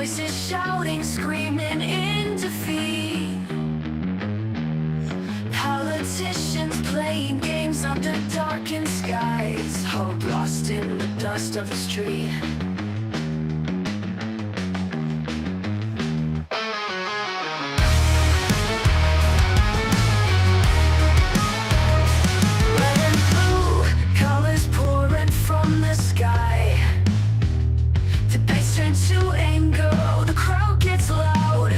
Voices shouting, screaming in defeat. Politicians playing games under darkened skies. Hope lost in the dust of the street. Red and blue, colors pouring from the sky. Debates turn to anger, oh, the crowd gets loud.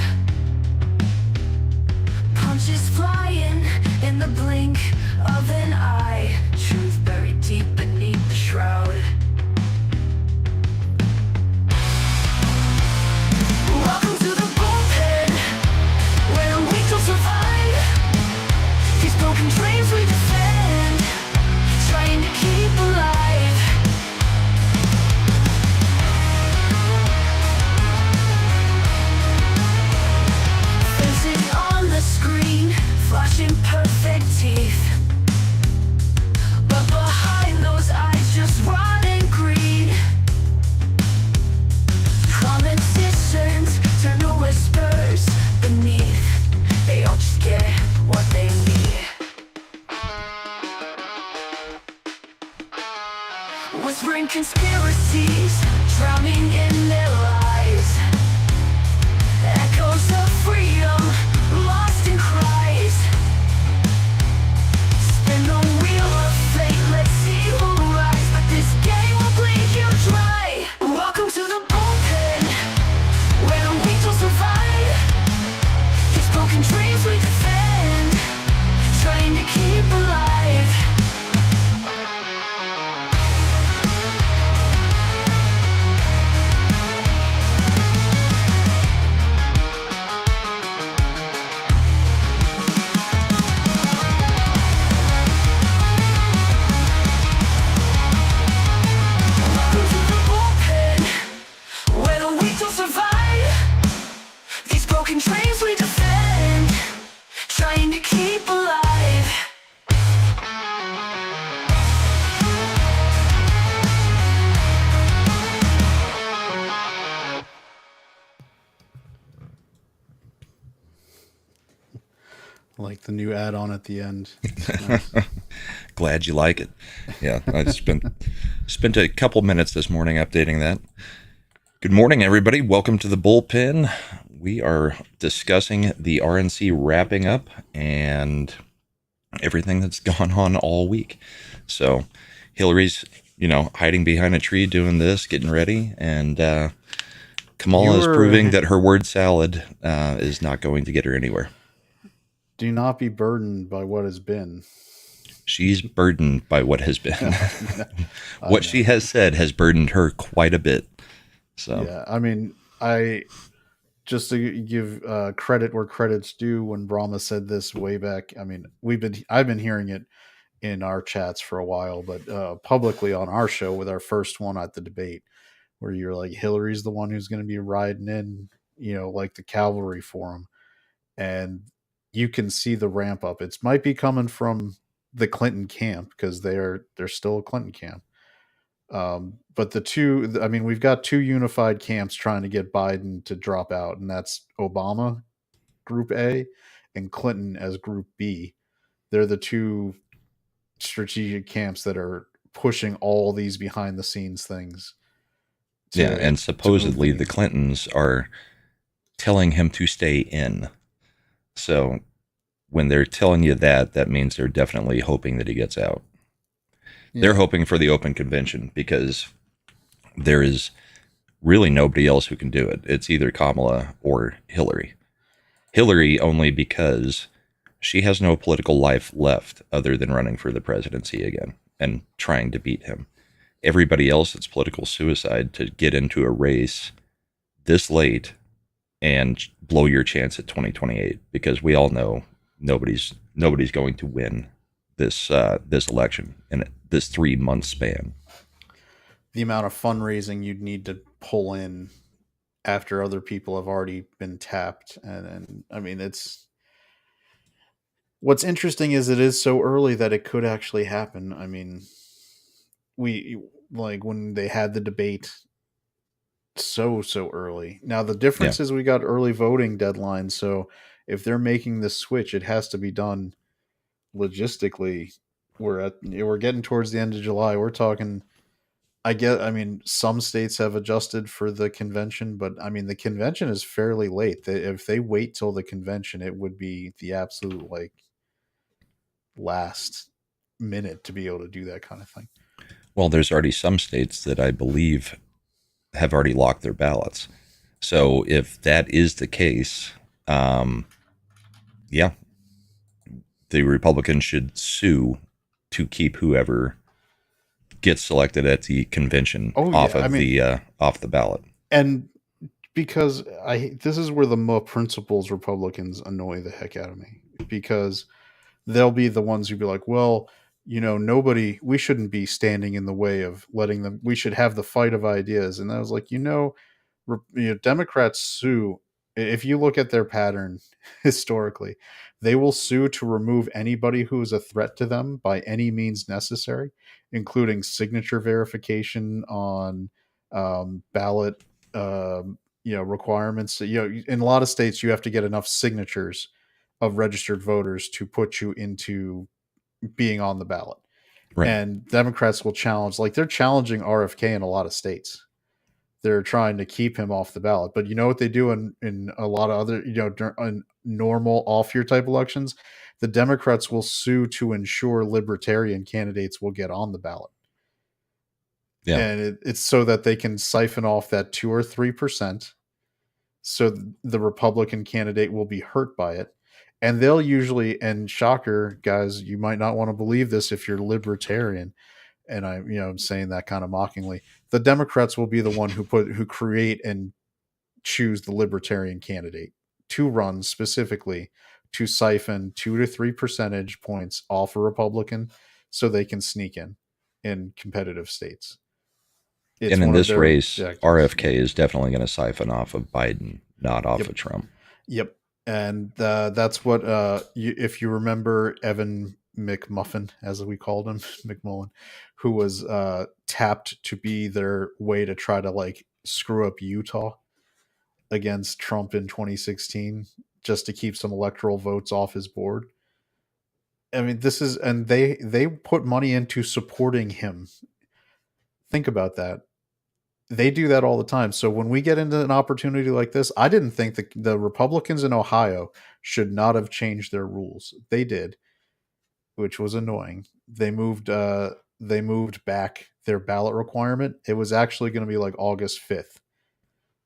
Punches flying in the blink of an eye. Truth buried deep beneath the shroud. Welcome to the bullpen, where we don't survive. These broken dreams we defend, trying to keep alive. Faces on the screen, flashing perfect teeth. But behind those eyes, just rotting greed. Politicians turn to whispers beneath. They all just get what they need. Whispering conspiracies, drowning in their lies. Echoes of freedom, lost in cries. Spin the wheel of fate, let's see who rise. But this game will bleed you dry. Welcome to the bullpen, where we don't survive. These broken dreams we defend, trying to keep alive. Welcome to the bullpen, where the weak don't survive. These broken dreams we defend, trying to keep alive. Like the new add-on at the end. Nice. Glad you like it. Yeah, I spent a couple minutes this morning updating that. Good morning, everybody. Welcome to the Bullpen. We are discussing the RNC wrapping up and everything that's gone on all week. So Hillary's, hiding behind a tree doing this, getting ready, and Kamala is proving that her word salad is not going to get her anywhere. Do not be burdened by what has been. She's burdened by what has been. I What know. she has said has burdened her quite a bit. So Yeah, I mean, I just to give credit where credit's due. When Brahma said this way back, I mean, I've been hearing it in our chats for a while, but publicly on our show with our first one at the debate, where you're like, Hillary's the one who's going to be riding in, like the cavalry for him, and you can see the ramp up. It might be coming from the Clinton camp because they're still a Clinton camp. But we've got two unified camps trying to get Biden to drop out, and that's Obama, Group A, and Clinton as Group B. They're the two strategic camps that are pushing all these behind the scenes things. and supposedly the Clintons are telling him to stay in. So when they're telling you that, that means they're definitely hoping that he gets out. Yeah. They're hoping for the open convention because there is really nobody else who can do it. It's either Kamala or Hillary. Hillary only because she has no political life left other than running for the presidency again and trying to beat him. Everybody else, it's political suicide to get into a race this late and blow your chance at 2028, because we all know nobody's going to win this election in this 3-month span. The amount of fundraising you'd need to pull in after other people have already been tapped, and I mean, it's what's interesting is it is so early that it could actually happen. I mean, we like when they had the debate so early. Now the Yeah. difference is we got early voting deadlines, so if they're making this switch, it has to be done logistically. We're getting towards the end of July. We're talking. I mean, some states have adjusted for the convention, but I mean, the convention is fairly late. If they wait till the convention, it would be the absolute like last minute to be able to do that kind of thing. Well, there's already some states that I believe have already locked their ballots. So if that is the case, um, yeah, the Republicans should sue to keep whoever gets selected at the convention Oh off yeah, I of mean, the ballot. and because this is where the more principles Republicans annoy the heck out of me, because they'll be the ones who be like, well, nobody, we shouldn't be standing in the way of letting them, we should have the fight of ideas. And I was like, Democrats sue. If you look at their pattern historically, they will sue to remove anybody who is a threat to them by any means necessary, including signature verification on ballot, requirements. In a lot of states, you have to get enough signatures of registered voters to put you into being on the ballot. Right. And Democrats will challenge, like they're challenging RFK in a lot of states. They're trying to keep him off the ballot. But you know what they do in a lot of other, in normal off year type elections? The Democrats will sue to ensure libertarian candidates will get on the ballot. Yeah. And it's so that they can siphon off that 2 or 3%. So the Republican candidate will be hurt by it. And they'll usually, and shocker, guys, you might not want to believe this if you're libertarian, and I'm saying that kind of mockingly. The Democrats will be the one who create and choose the libertarian candidate to run specifically to siphon 2 to 3 percentage points off a Republican, so they can sneak in competitive states. It's And in one of this their race, objectives. RFK is definitely going to siphon off of Biden, not off Yep. of Trump. Yep. And that's what if you remember Evan McMuffin, as we called him, McMullen, who was tapped to be their way to try to like screw up Utah against Trump in 2016, just to keep some electoral votes off his board. I mean, this is, and they put money into supporting him. Think about that. They do that all the time. So when we get into an opportunity like this, I didn't think the Republicans in Ohio should not have changed their rules. They did, which was annoying. They moved back their ballot requirement. It was actually going to be like August 5th.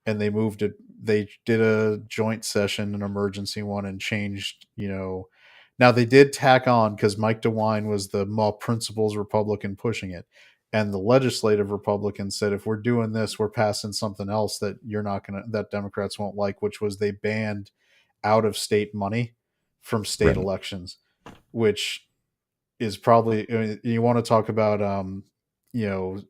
And they moved it. They did a joint session, an emergency one, and changed, now they did tack on, because Mike DeWine was the more principles Republican pushing it. And the legislative Republicans said, if we're doing this, we're passing something else that that Democrats won't like, which was they banned out of state money from state Right. elections, which is probably, you want to talk about, you know,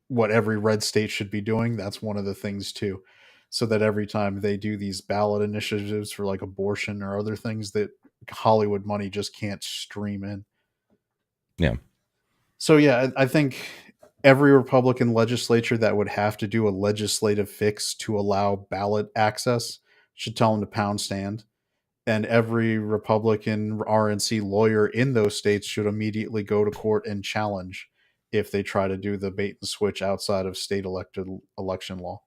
what every red state should be doing. That's one of the things too. So that every time they do these ballot initiatives for like abortion or other things, that Hollywood money just can't stream in. Yeah. So yeah, I think every Republican legislature that would have to do a legislative fix to allow ballot access should tell them to pound stand. And every Republican RNC lawyer in those states should immediately go to court and challenge if they try to do the bait and switch outside of state elected election law.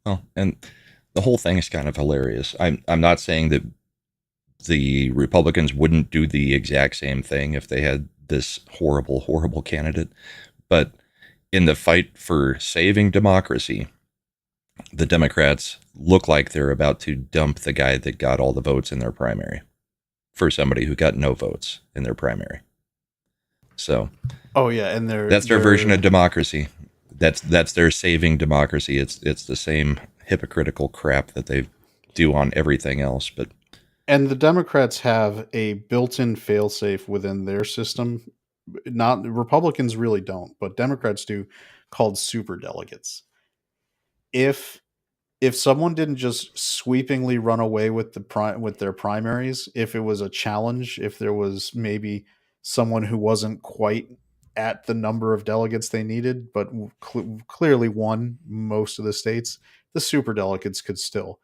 Well, and the whole thing is kind of hilarious. I'm not saying that the Republicans wouldn't do the exact same thing if they had this horrible, horrible candidate, but in the fight for saving democracy, the Democrats look like they're about to dump the guy that got all the votes in their primary for somebody who got no votes in their primary. So, oh yeah, and that's their version of democracy. That's their saving democracy. It's the same hypocritical crap that they do on everything else. But and the Democrats have a built-in failsafe within their system. Not Republicans really don't, but Democrats do, called super delegates. If someone didn't just sweepingly run away with with their primaries, if it was a challenge, if there was maybe someone who wasn't quite at the number of delegates they needed, but clearly won most of the states, the super delegates could still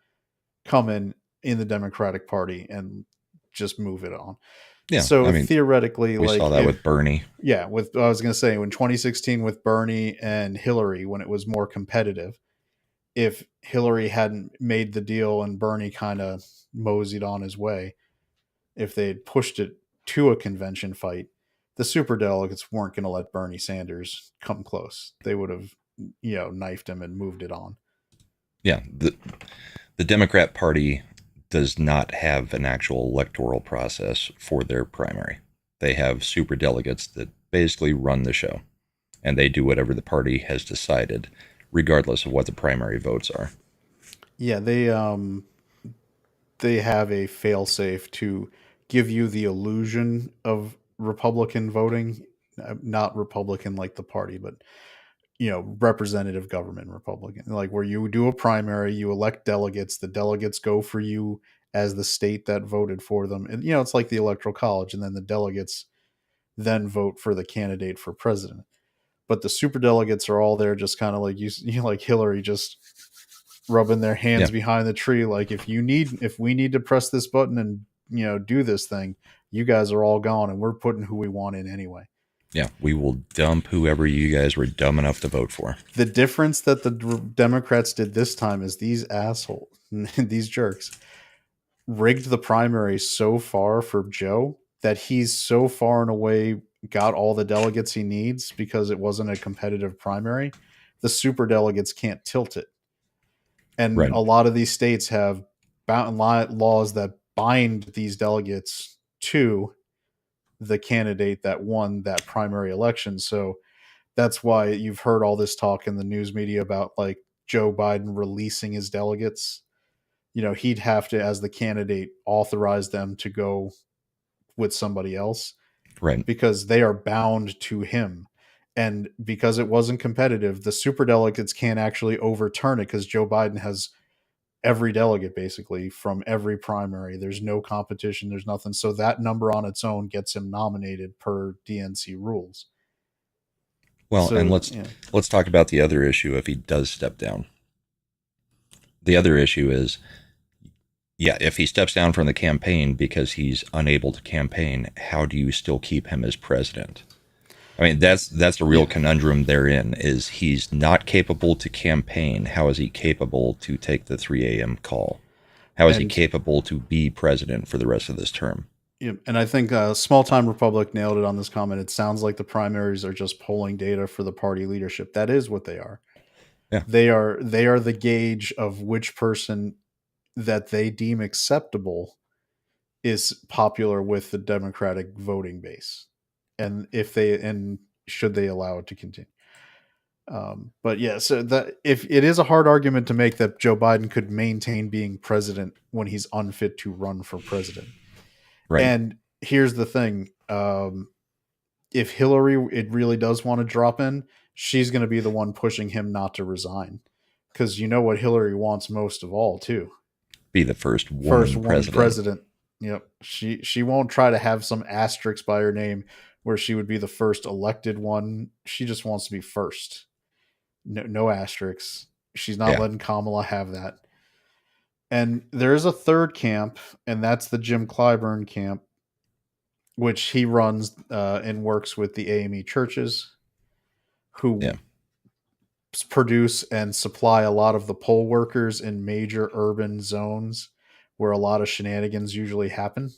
come in the Democratic Party and just move it on. Yeah, So I mean, theoretically, we saw like that with Bernie. yeah, with I was going to say in 2016 with Bernie and Hillary when it was more competitive, if Hillary hadn't made the deal and Bernie kind of moseyed on his way, if they had pushed it to a convention fight, the superdelegates weren't going to let Bernie Sanders come close. They would have, knifed him and moved it on. Yeah, the Democrat Party does not have an actual electoral process for their primary. They have super delegates that basically run the show, and they do whatever the party has decided, regardless of what the primary votes are. Yeah, they have a failsafe to give you the illusion of Republican voting, not Republican like the party, but representative government Republican, like where you do a primary, you elect delegates, the delegates go for you as the state that voted for them. And it's like the electoral college, and then the delegates then vote for the candidate for president. But the super delegates are all there just kind of like you like Hillary, just rubbing their hands Yeah. behind the tree, like if we need to press this button and do this thing, you guys are all gone and we're putting who we want in anyway. Yeah, we will dump whoever you guys were dumb enough to vote for. The difference that the Democrats did this time is these assholes, these jerks, rigged the primary so far for Joe that he's so far and away got all the delegates he needs because it wasn't a competitive primary. The super delegates can't tilt it. And Right. a lot of these states have laws that bind these delegates to the candidate that won that primary election. So that's why you've heard all this talk in the news media about like Joe Biden releasing his delegates. He'd have to, as the candidate, authorize them to go with somebody else, Right. because they are bound to him. And because it wasn't competitive, the super delegates can't actually overturn it because Joe Biden has every delegate basically from every primary. There's no competition. There's nothing. So that number on its own gets him nominated per DNC rules. Well, So, and let's talk about the other issue if he does step down. The other issue is, yeah, if he steps down from the campaign because he's unable to campaign, how do you still keep him as president? I mean, that's the real conundrum therein, is he's not capable to campaign. How is he capable to take the 3 a.m. call? How is he capable to be president for the rest of this term? Yeah, and I think Small Time Republic nailed it on this comment. It sounds like the primaries are just polling data for the party leadership. That is what they are. Yeah. They are the gauge of which person that they deem acceptable is popular with the Democratic voting base, and should they allow it to continue. But yeah, so that if it is a hard argument to make that Joe Biden could maintain being president when he's unfit to run for president. Right. And here's the thing. If Hillary, it really does want to drop in, she's going to be the one pushing him not to resign. Because you know what Hillary wants most of all, too. Be the first woman president. Yep. She won't try to have some asterisk by her name where she would be the first elected one. She just wants to be first. No asterisks. She's not letting Kamala have that. And there is a third camp, and that's the Jim Clyburn camp, which he runs and works with the AME churches, who produce and supply a lot of the poll workers in major urban zones where a lot of shenanigans usually happen.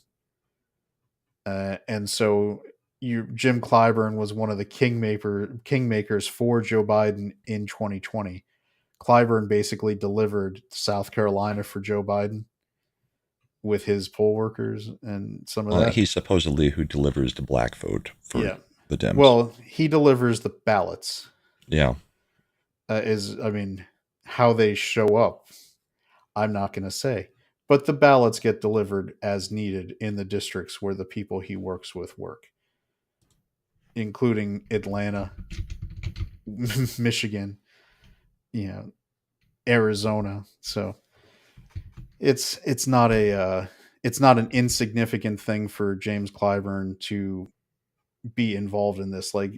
And so Jim Clyburn was one of the kingmakers for Joe Biden in 2020. Clyburn basically delivered South Carolina for Joe Biden with his poll workers and some of that. He's supposedly who delivers the black vote for the Dems. Well, he delivers the ballots. Yeah. How they show up, I'm not going to say. But the ballots get delivered as needed in the districts where the people he works with work, including Atlanta, Michigan, Arizona. So it's not an insignificant thing for James Clyburn to be involved in this. Like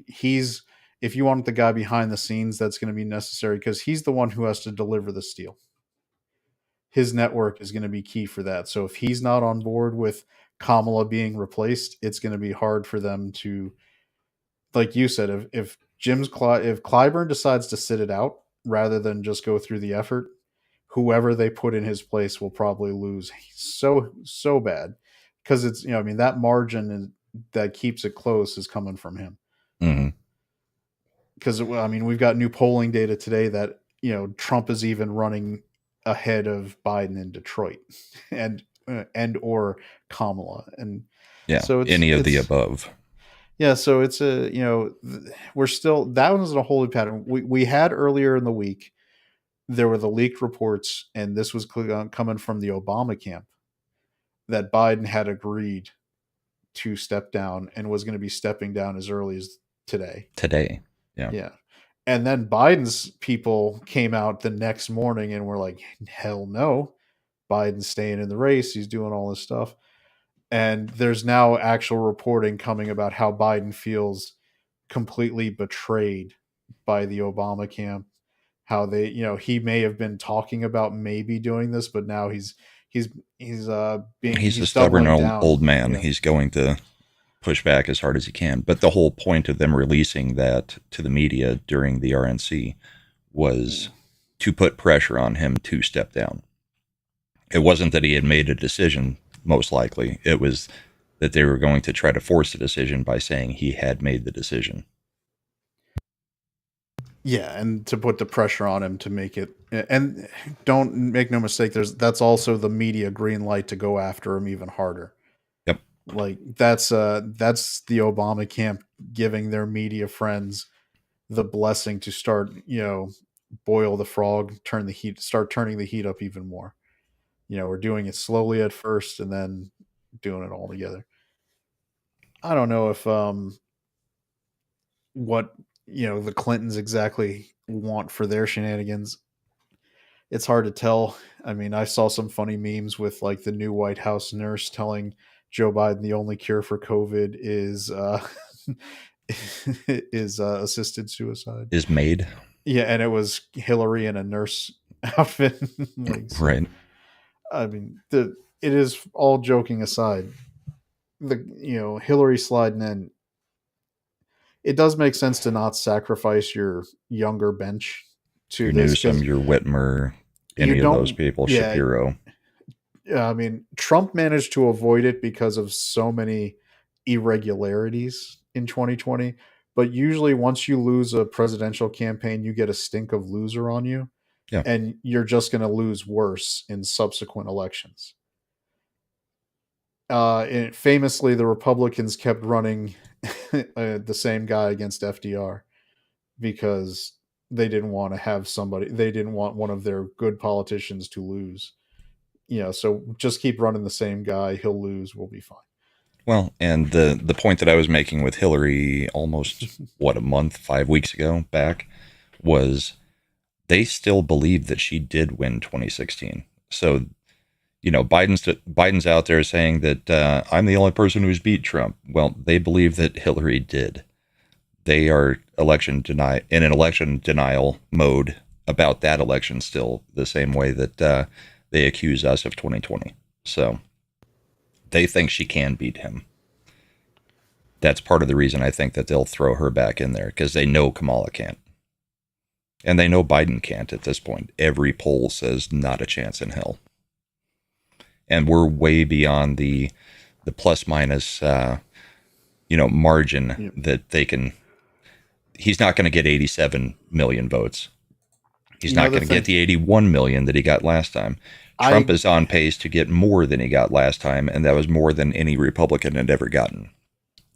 if you want the guy behind the scenes, that's going to be necessary because he's the one who has to deliver the steel. His network is going to be key for that. So if he's not on board with Kamala being replaced, it's going to be hard for them to, like you said, if if Clyburn decides to sit it out rather than just go through the effort, whoever they put in his place will probably lose so bad because it's I mean that margin that keeps it close is coming from him. Mm-hmm. Because I mean we've got new polling data today that Trump is even running ahead of Biden in Detroit, and or Kamala, and Yeah, so any of the above. yeah, so it's we're still that one's a holy pattern. We had earlier in the week there were the leaked reports, and this was coming from the Obama camp that Biden had agreed to step down and was going to be stepping down as early as today. Yeah. Yeah. And then Biden's people came out the next morning and were like, hell no, Biden's staying in the race. He's doing all this stuff. And there's now actual reporting coming about how Biden feels completely betrayed by the Obama camp. How they, he may have been talking about maybe doing this, but now he's he's He's a stubborn doubling old down. man. Yeah. He's going to push back as hard as he can. But the whole point of them releasing that to the media during the RNC was to put pressure on him to step down. It wasn't that he had made a decision, most likely. It was that they were going to try to force a decision by saying he had made the decision. Yeah, and to put the pressure on him to make it, and don't make no mistake, that's also the media green light to go after him even harder. Yep. Like that's the Obama camp giving their media friends the blessing to start, boil the frog, start turning the heat up even more. We're doing it slowly at first and then doing it all together. I don't know if what the Clintons exactly want for their shenanigans. It's hard to tell. I mean, I saw some funny memes with like the new White House nurse telling Joe Biden the only cure for COVID is is assisted suicide. Is made. Yeah, and it was Hillary in a nurse outfit. Like, so, Right. I mean, it is all joking aside. Hillary sliding in, it does make sense to not sacrifice your younger bench to Your this Newsom, because your Whitmer, you any of don't. those people, Yeah, Shapiro. I mean, Trump managed to avoid it because of so many irregularities in 2020. But usually, once you lose a presidential campaign, you get a stink of loser on you, Yeah. and you're just going to lose worse in subsequent elections. And famously, the Republicans kept running the same guy against FDR because they didn't want to have they didn't want one of their good politicians to lose. So just keep running the same guy. He'll lose. We'll be fine. Well, and the point that I was making with Hillary almost, a month, 5 weeks ago back, was they still believe that she did win 2016. So, Biden's out there saying that I'm the only person who's beat Trump. Well, they believe that Hillary did. They are in an election denial mode about that election still, the same way that they accuse us of 2020. So they think she can beat him. That's part of the reason I think that they'll throw her back in there, because they know Kamala can't. And they know Biden can't at this point. Every poll says not a chance in hell. And we're way beyond the plus minus margin that they can. He's not going to get 87 million votes. He's not going to get the 81 million that he got last time. Trump is on pace to get more than he got last time, and that was more than any Republican had ever gotten.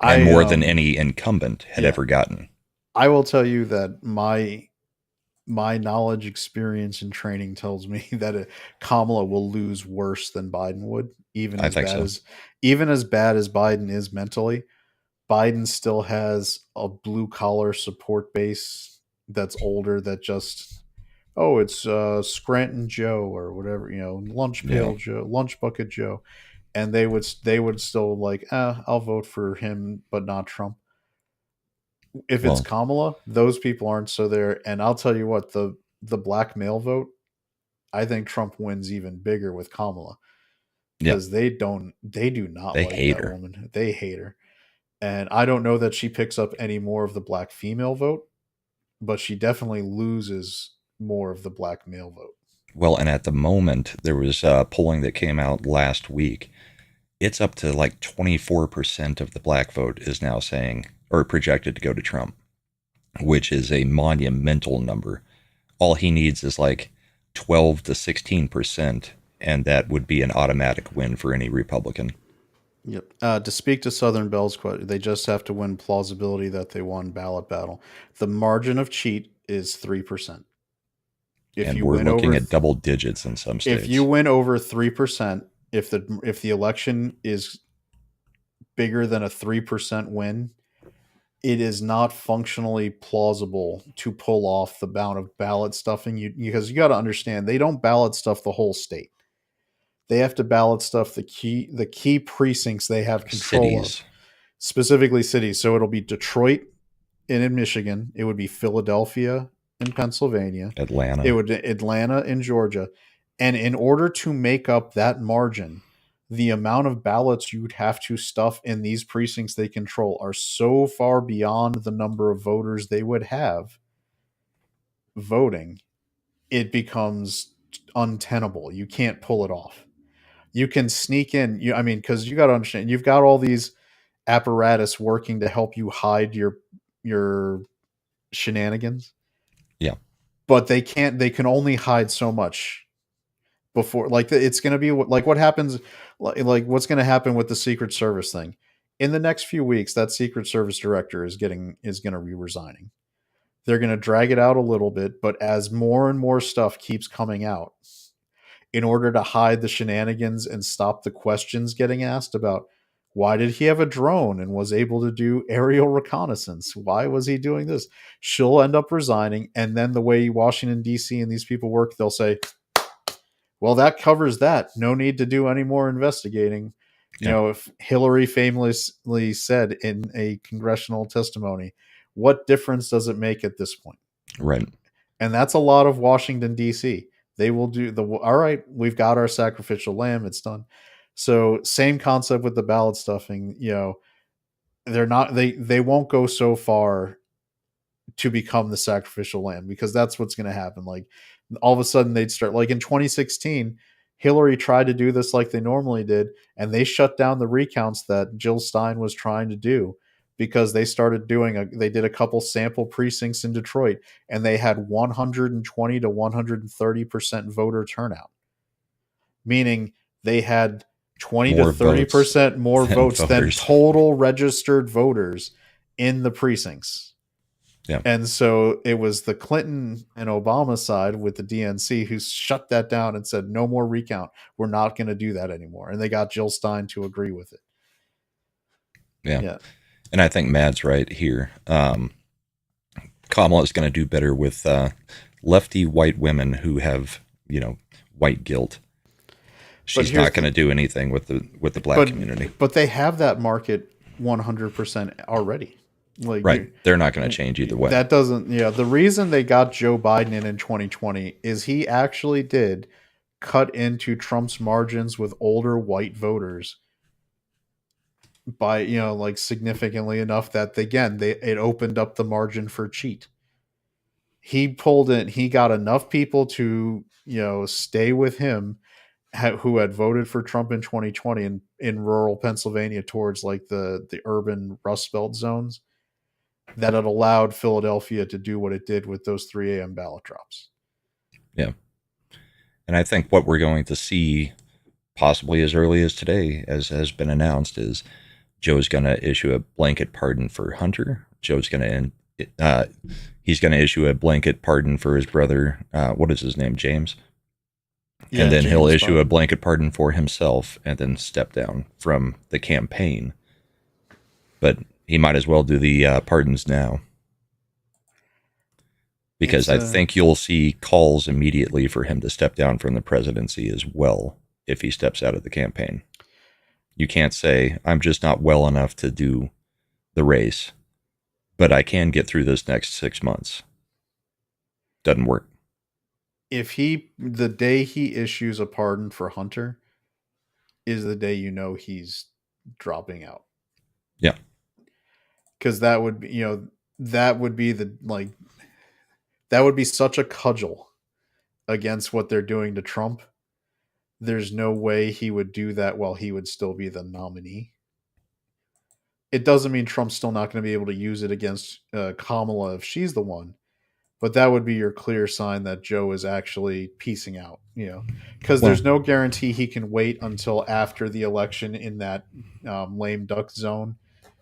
And more than any incumbent had ever gotten. I will tell you that my knowledge, experience, and training tells me that Kamala will lose worse than Biden would, even as bad as Biden is mentally. Biden still has a blue collar support base that's older, that just it's Scranton Joe or whatever, lunch pail Joe, lunch bucket Joe, and they would still like, I'll vote for him, but not Trump. if it's Well, Kamala, those people aren't so there. And I'll tell you what, the black male vote, I think Trump wins even bigger with Kamala yeah, because they do not they like hate that her. woman. They hate her. And I don't know that she picks up any more of the black female vote, but she definitely loses more of the black male vote. Well, and at the moment, there was polling that came out last week. It's up to like 24% of the black vote is now saying or projected to go to Trump, which is a monumental number. All he needs is like 12 to 16%, and that would be an automatic win for any Republican. Yep. To speak to Southern Bell's quote, they just have to win plausibility that they won ballot battle. The margin of cheat is 3%. If And you we're win looking over, at double digits in some if you states. win over 3%, if the election is bigger than a 3% win, it is not functionally plausible to pull off the amount of ballot stuffing because you got to understand they don't ballot stuff the whole state. They have to ballot stuff the key precincts they have control of, Cities, specifically cities. So it'll be Detroit in Michigan, it would be Philadelphia in Pennsylvania, it Atlanta. would Atlanta in Georgia, and in order to make up that margin, the amount of ballots you'd have to stuff in these precincts they control are so far beyond the number of voters they would have voting, it becomes untenable. You can't pull it off. You can sneak in. I mean, because you got to understand, you've got all these apparatus working to help you hide your shenanigans, Yeah, but they can't. They can only hide so much before. Like it's going to be like what happens. Like what's going to happen with the Secret Service thing in the next few weeks. That Secret Service director is going to be resigning. They're going to drag it out a little bit, but as more and more stuff keeps coming out, in order to hide the shenanigans and stop the questions getting asked about why did he have a drone and was able to do aerial reconnaissance? Why was he doing this? She'll end up resigning. And then the way Washington, D.C. and these people work, they'll say, well, that covers that. No need to do any more investigating. You yeah, know, if Hillary famously said in a congressional testimony, what difference does it make at this point? right. And that's a lot of Washington, D.C. They will do all right, we've got our sacrificial lamb, it's done. So same concept with the ballot stuffing, they're not they won't go so far to become the sacrificial lamb because that's what's going to happen. Like all of a sudden they'd start like in 2016, Hillary tried to do this like they normally did, and they shut down the recounts that Jill Stein was trying to do because they started they did a couple sample precincts in Detroit and they had 120 to 130% voter turnout, meaning they had 20 to More votes 30% more than votes than voters. total registered voters in the precincts. Yeah, And so it was the Clinton and Obama side with the DNC who shut that down and said, no more recount. We're not going to do that anymore. And they got Jill Stein to agree with it. yeah. Yeah. And I think Mad's right here. Kamala is going to do better with lefty white women who have, white guilt. She's not going to do anything with the black community. But they have that market 100% already. Like Right. They're not going to change either way. that doesn't, the reason they got Joe Biden in 2020 is he actually did cut into Trump's margins with older white voters by, like significantly enough that it opened up the margin for cheat. He pulled in, he got enough people to, stay with him who had voted for Trump in 2020 in rural Pennsylvania towards like the urban Rust Belt zones, that it allowed Philadelphia to do what it did with those 3 a.m. ballot drops. Yeah. And I think what we're going to see possibly as early as today, as has been announced, is Joe's going to issue a blanket pardon for Hunter. He's going to issue a blanket pardon for his brother. What is his name? James. Yeah, and then he'll James issue Biden. a blanket pardon for himself and then step down from the campaign. But he might as well do the pardons now. Because I think you'll see calls immediately for him to step down from the presidency as well if he steps out of the campaign. You can't say, I'm just not well enough to do the race, but I can get through this next 6 months. Doesn't work. If the day he issues a pardon for Hunter is the day he's dropping out. Yeah. Because that would be, that would be that would be such a cudgel against what they're doing to Trump. There's no way he would do that while he would still be the nominee. It doesn't mean Trump's still not going to be able to use it against Kamala if she's the one, but that would be your clear sign that Joe is actually piecing out, because there's no guarantee he can wait until after the election in that lame duck zone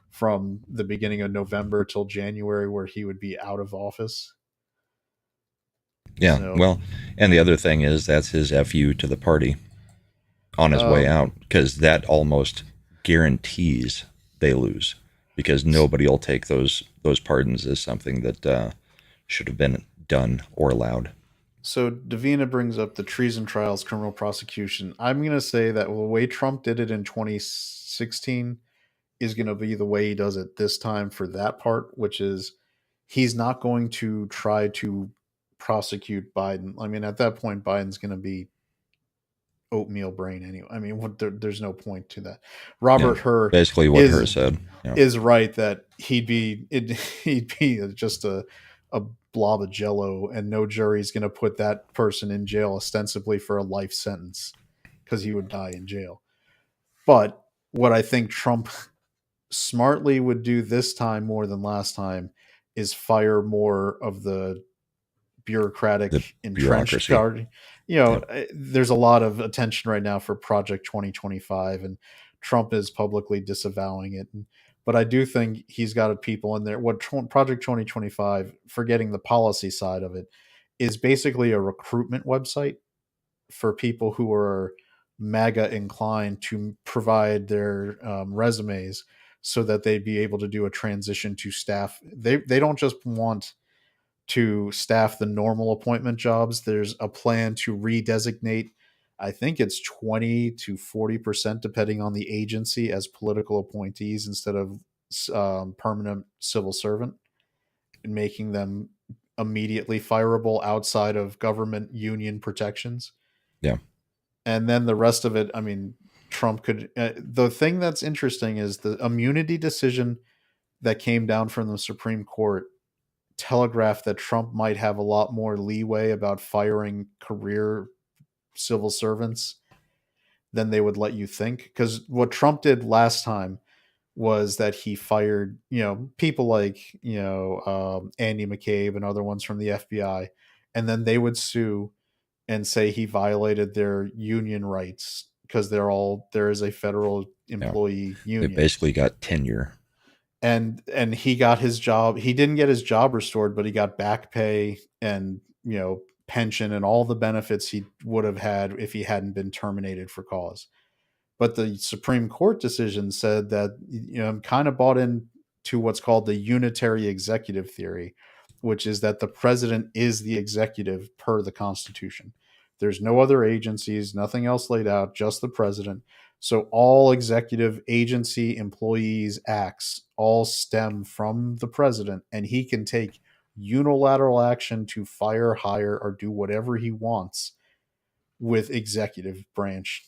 from the beginning of November till January where he would be out of office. Yeah. So, well, and the other thing is that's his FU to the party on his way out, because that almost guarantees they lose, because nobody will take those pardons as something that should have been done or allowed. So Davina brings up the treason trials, criminal prosecution. I'm going to say that the way Trump did it in 2016 is going to be the way he does it this time for that part, which is he's not going to try to prosecute Biden. I mean, at that point, Biden's going to be oatmeal brain anyway. I mean, there's no point to that. Robert Hur, basically what Hur said, is right that he'd be just a blob of jello, and no jury's going to put that person in jail ostensibly for a life sentence because he would die in jail. But what I think Trump smartly would do this time more than last time is fire more of the bureaucratic entrenched guard. There's a lot of attention right now for Project 2025, and Trump is publicly disavowing it. But I do think he's got people in there. What Project 2025, forgetting the policy side of it, is basically a recruitment website for people who are MAGA inclined to provide their resumes so that they'd be able to do a transition to staff. They don't just want to staff the normal appointment jobs. There's a plan to redesignate, I think it's 20 to 40%, depending on the agency, as political appointees instead of permanent civil servant, and making them immediately fireable outside of government union protections. Yeah. And then the rest of it, I mean, Trump could. The thing that's interesting is the immunity decision that came down from the Supreme Court telegraphed that Trump might have a lot more leeway about firing career civil servants than they would let you think. Because what Trump did last time was that he fired, people like, Andy McCabe and other ones from the FBI, and then they would sue and say he violated their union rights because there is a federal employee union. They basically got tenure. And he got his job. He didn't get his job restored, but he got back pay and, pension and all the benefits he would have had if he hadn't been terminated for cause. But the Supreme Court decision said that, I'm kind of bought into what's called the unitary executive theory, which is that the president is the executive per the Constitution. There's no other agencies, nothing else laid out, just the president. So all executive agency employees' acts all stem from the president, and he can take unilateral action to fire, hire, or do whatever he wants with executive branch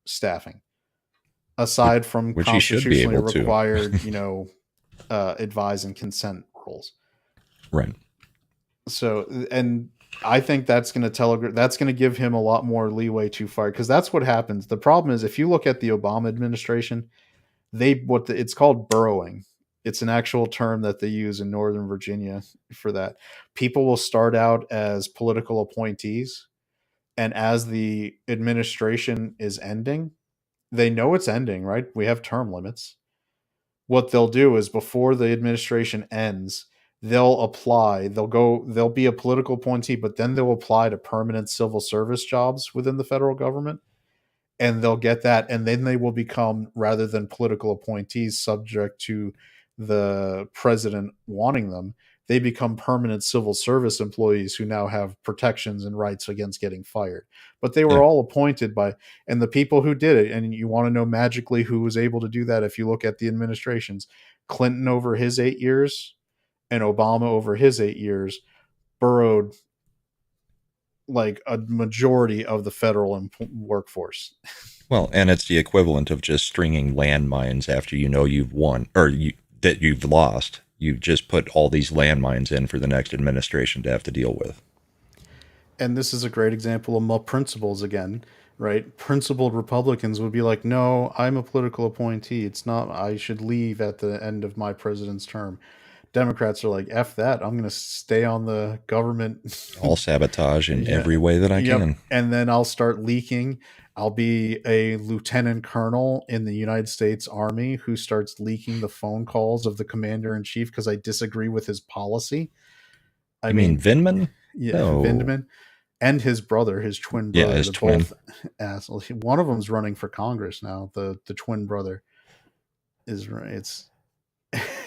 staffing, aside from which constitutionally required, advise and consent rules. Right. So, and I think that's going to give him a lot more leeway to fire, because that's what happens. The problem is, if you look at the Obama administration, it's called burrowing. It's an actual term that they use in Northern Virginia for that. People will start out as political appointees, and as the administration is ending, they know it's ending, right? We have term limits. What they'll do is, before the administration ends, they'll be a political appointee, but then they'll apply to permanent civil service jobs within the federal government, and they'll get that. And then they will become, rather than political appointees subject to the president wanting them, they become permanent civil service employees who now have protections and rights against getting fired. But they were all appointed by, and the people who did it, and you want to know magically who was able to do that, if you look at the administrations, Clinton over his 8 years and Obama over his 8 years burrowed like a majority of the federal workforce. Well, and it's the equivalent of just stringing landmines after you know you've won or that you've lost. You just put all these landmines in for the next administration to have to deal with. And this is a great example of principles again, right? Principled Republicans would be like, no, I'm a political appointee. It's not, I should leave at the end of my president's term. Democrats are like, F that. I'm going to stay on the government. I'll sabotage in Yeah. every way that I Yep. can. And then I'll start leaking. I'll be a lieutenant colonel in the United States Army who starts leaking the phone calls of the commander in chief because I disagree with his policy. I mean, Vindman? Yeah, No. Vindman and his brother, his twin brother. Yeah, his twin. Both assholes. One of them's running for Congress now. The twin brother is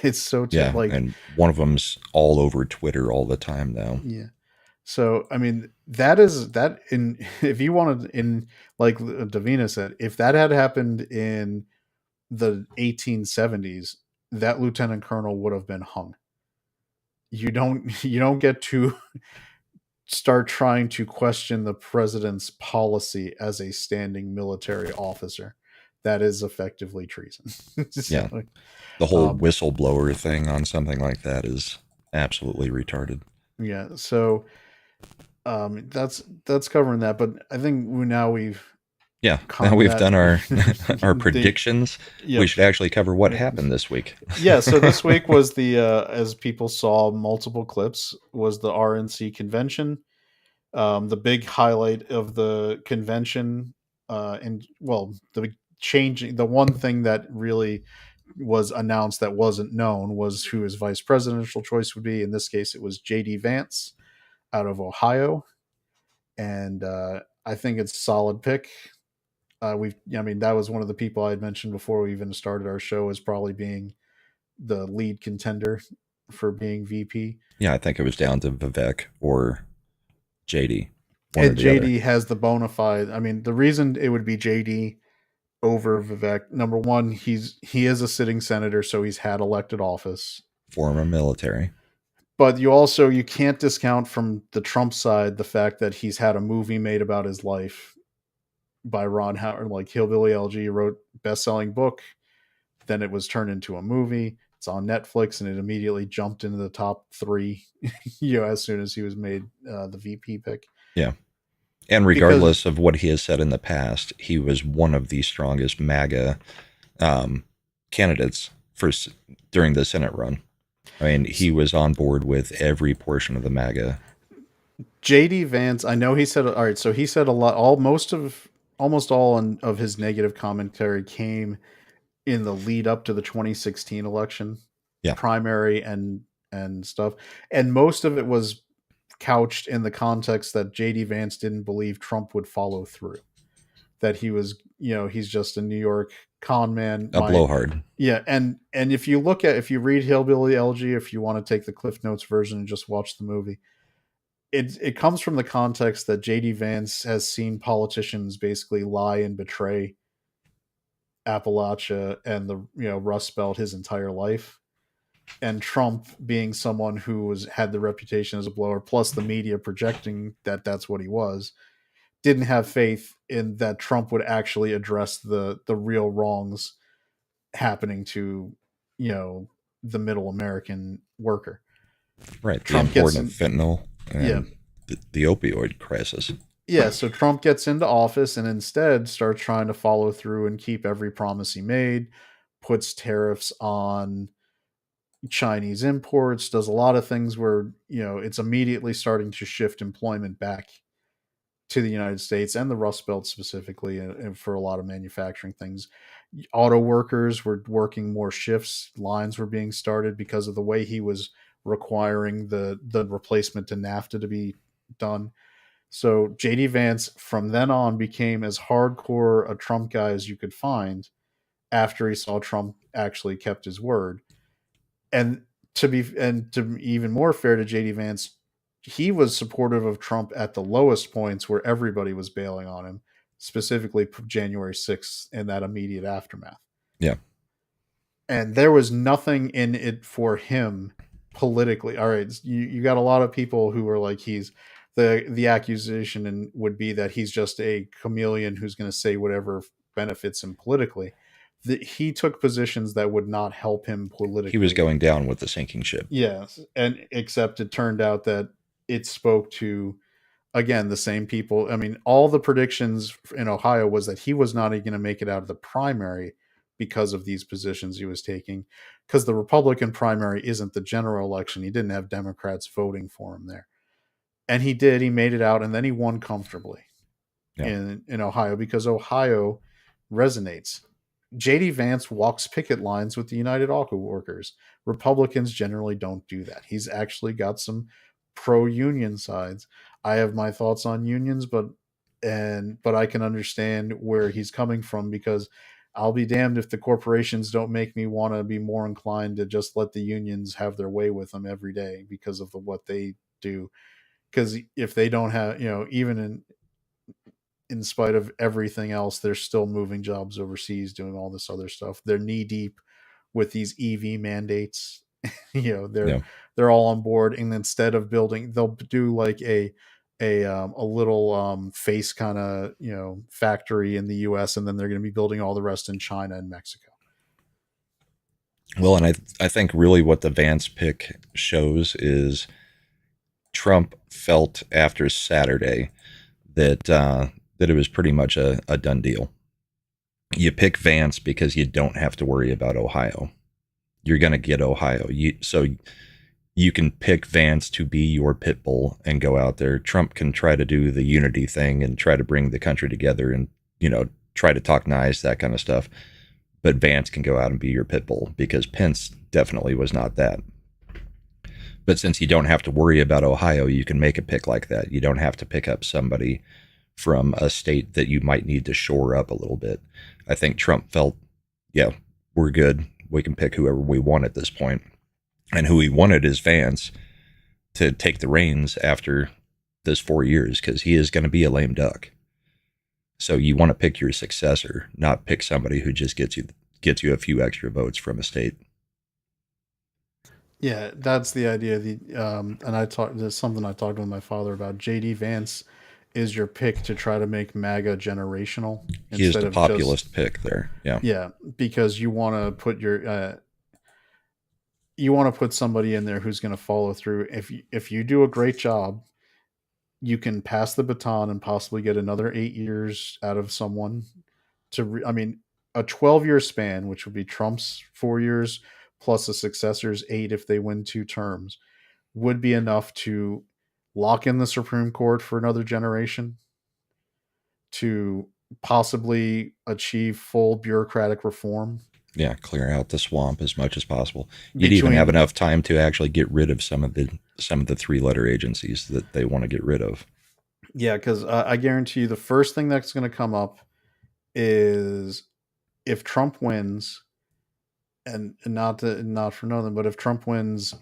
it's so Yeah, like, and one of them's all over Twitter all the time now. yeah. So I mean, that is that in if you wanted in like Davina said, if that had happened in the 1870s, that lieutenant colonel would have been hung. You don't get to start trying to question the president's policy as a standing military officer. That is effectively treason. So, Yeah. The whole whistleblower thing on something like that is absolutely retarded. Yeah. So that's covering that. But I think we've now we've done our our predictions. Yep. We should actually cover what happened this week. Yeah, so this week was the as people saw multiple clips, was the RNC convention. The big highlight of the convention, the one thing that really was announced that wasn't known was who his vice presidential choice would be. In this case, it was JD Vance out of Ohio, and I think it's a solid pick. That was one of the people I had mentioned before we even started our show as probably being the lead contender for being VP. Yeah, I think it was down to Vivek or JD. And JD has the bona fide. I mean, the reason it would be JD over Vivek, number one, he is a sitting senator, so he's had elected office. Former military. But you can't discount from the Trump side the fact that he's had a movie made about his life by Ron Howard, like Hillbilly LG wrote best-selling book. Then it was turned into a movie. It's on Netflix, and it immediately jumped into the top 3, as soon as he was made the VP pick. Yeah. And regardless of what he has said in the past, he was one of the strongest MAGA candidates during the Senate run. I mean, he was on board with every portion of the MAGA. JD Vance, I know he said, all right, so he said a lot, almost all of his negative commentary came in the lead up to the 2016 election, primary and stuff. And most of it was couched in the context that JD Vance didn't believe Trump would follow through. That he was, he's just a New York con man. A blowhard. Yeah. And if you read Hillbilly LG, if you want to take the Cliff Notes version and just watch the movie, it comes from the context that JD Vance has seen politicians basically lie and betray Appalachia and the Rust Belt his entire life, and Trump being someone who had the reputation as a blower, plus the media projecting that that's what he was, didn't have faith in that Trump would actually address the real wrongs happening to the middle American worker. Right, Trump the importance of fentanyl and the opioid crisis. Yeah, so Trump gets into office and instead starts trying to follow through and keep every promise he made, puts tariffs on Chinese imports, does a lot of things where, it's immediately starting to shift employment back to the United States and the Rust Belt specifically, and for a lot of manufacturing things. Auto workers were working more shifts, lines were being started because of the way he was requiring the replacement to NAFTA to be done. So JD Vance from then on became as hardcore a Trump guy as you could find after he saw Trump actually kept his word. And to be even more fair to JD Vance, he was supportive of Trump at the lowest points where everybody was bailing on him, specifically January 6th and that immediate aftermath. Yeah. And there was nothing in it for him politically. All right, you got a lot of people who are like he's the accusation and would be that he's just a chameleon who's going to say whatever benefits him politically. He took positions that would not help him He was politically. going down with the sinking ship. Yes, and except it turned out that it spoke to again the same people. I mean, all the predictions in Ohio was that he was not going to make it out of the primary because of these positions he was taking, because the Republican primary isn't the general election. He didn't have Democrats voting for him there, and he did. He made it out, and then he won comfortably Yeah. in Ohio because Ohio resonates. JD Vance walks picket lines with the United Auto Workers. Republicans generally don't do that. He's actually got some pro union sides. I have my thoughts on unions, but I can understand where he's coming from because I'll be damned if the corporations don't make me want to be more inclined to just let the unions have their way with them every day because of what they do. Because if they don't have, even in spite of everything else, they're still moving jobs overseas, doing all this other stuff. They're knee deep with these EV mandates. Yeah. They're all on board, and instead of building, they'll do like a little face kind of factory in the U.S., and then they're going to be building all the rest in China and Mexico. Well, and I think really what the Vance pick shows is Trump felt after Saturday that that it was pretty much a done deal. You pick Vance because you don't have to worry about Ohio. You're going to get Ohio. So you can pick Vance to be your pit bull and go out there. Trump can try to do the unity thing and try to bring the country together and, try to talk nice, that kind of stuff. But Vance can go out and be your pit bull because Pence definitely was not that. But since you don't have to worry about Ohio, you can make a pick like that. You don't have to pick up somebody from a state that you might need to shore up a little bit. I think Trump felt, yeah, we're good. We can pick whoever we want at this point. And who he wanted is Vance to take the reins after this 4 years because he is going to be a lame duck. So you want to pick your successor, not pick somebody who just gets you a few extra votes from a state. Yeah, that's the idea. There's something I talked with my father about. JD Vance is your pick to try to make MAGA generational. He is the populist pick there. Yeah. Yeah, because you want to put you want to put somebody in there who's going to follow through. If you do a great job, you can pass the baton and possibly get another 8 years out of someone. A 12-year span, which would be Trump's 4 years plus a successor's 8 if they win 2 terms, would be enough to lock in the Supreme Court for another generation, to possibly achieve full bureaucratic reform. Yeah, clear out the swamp as much as possible. You'd even have enough time to actually get rid of some of the 3-letter agencies that they want to get rid of. Yeah, because I guarantee you the first thing that's going to come up is if Trump wins, and not for nothing, but if Trump wins,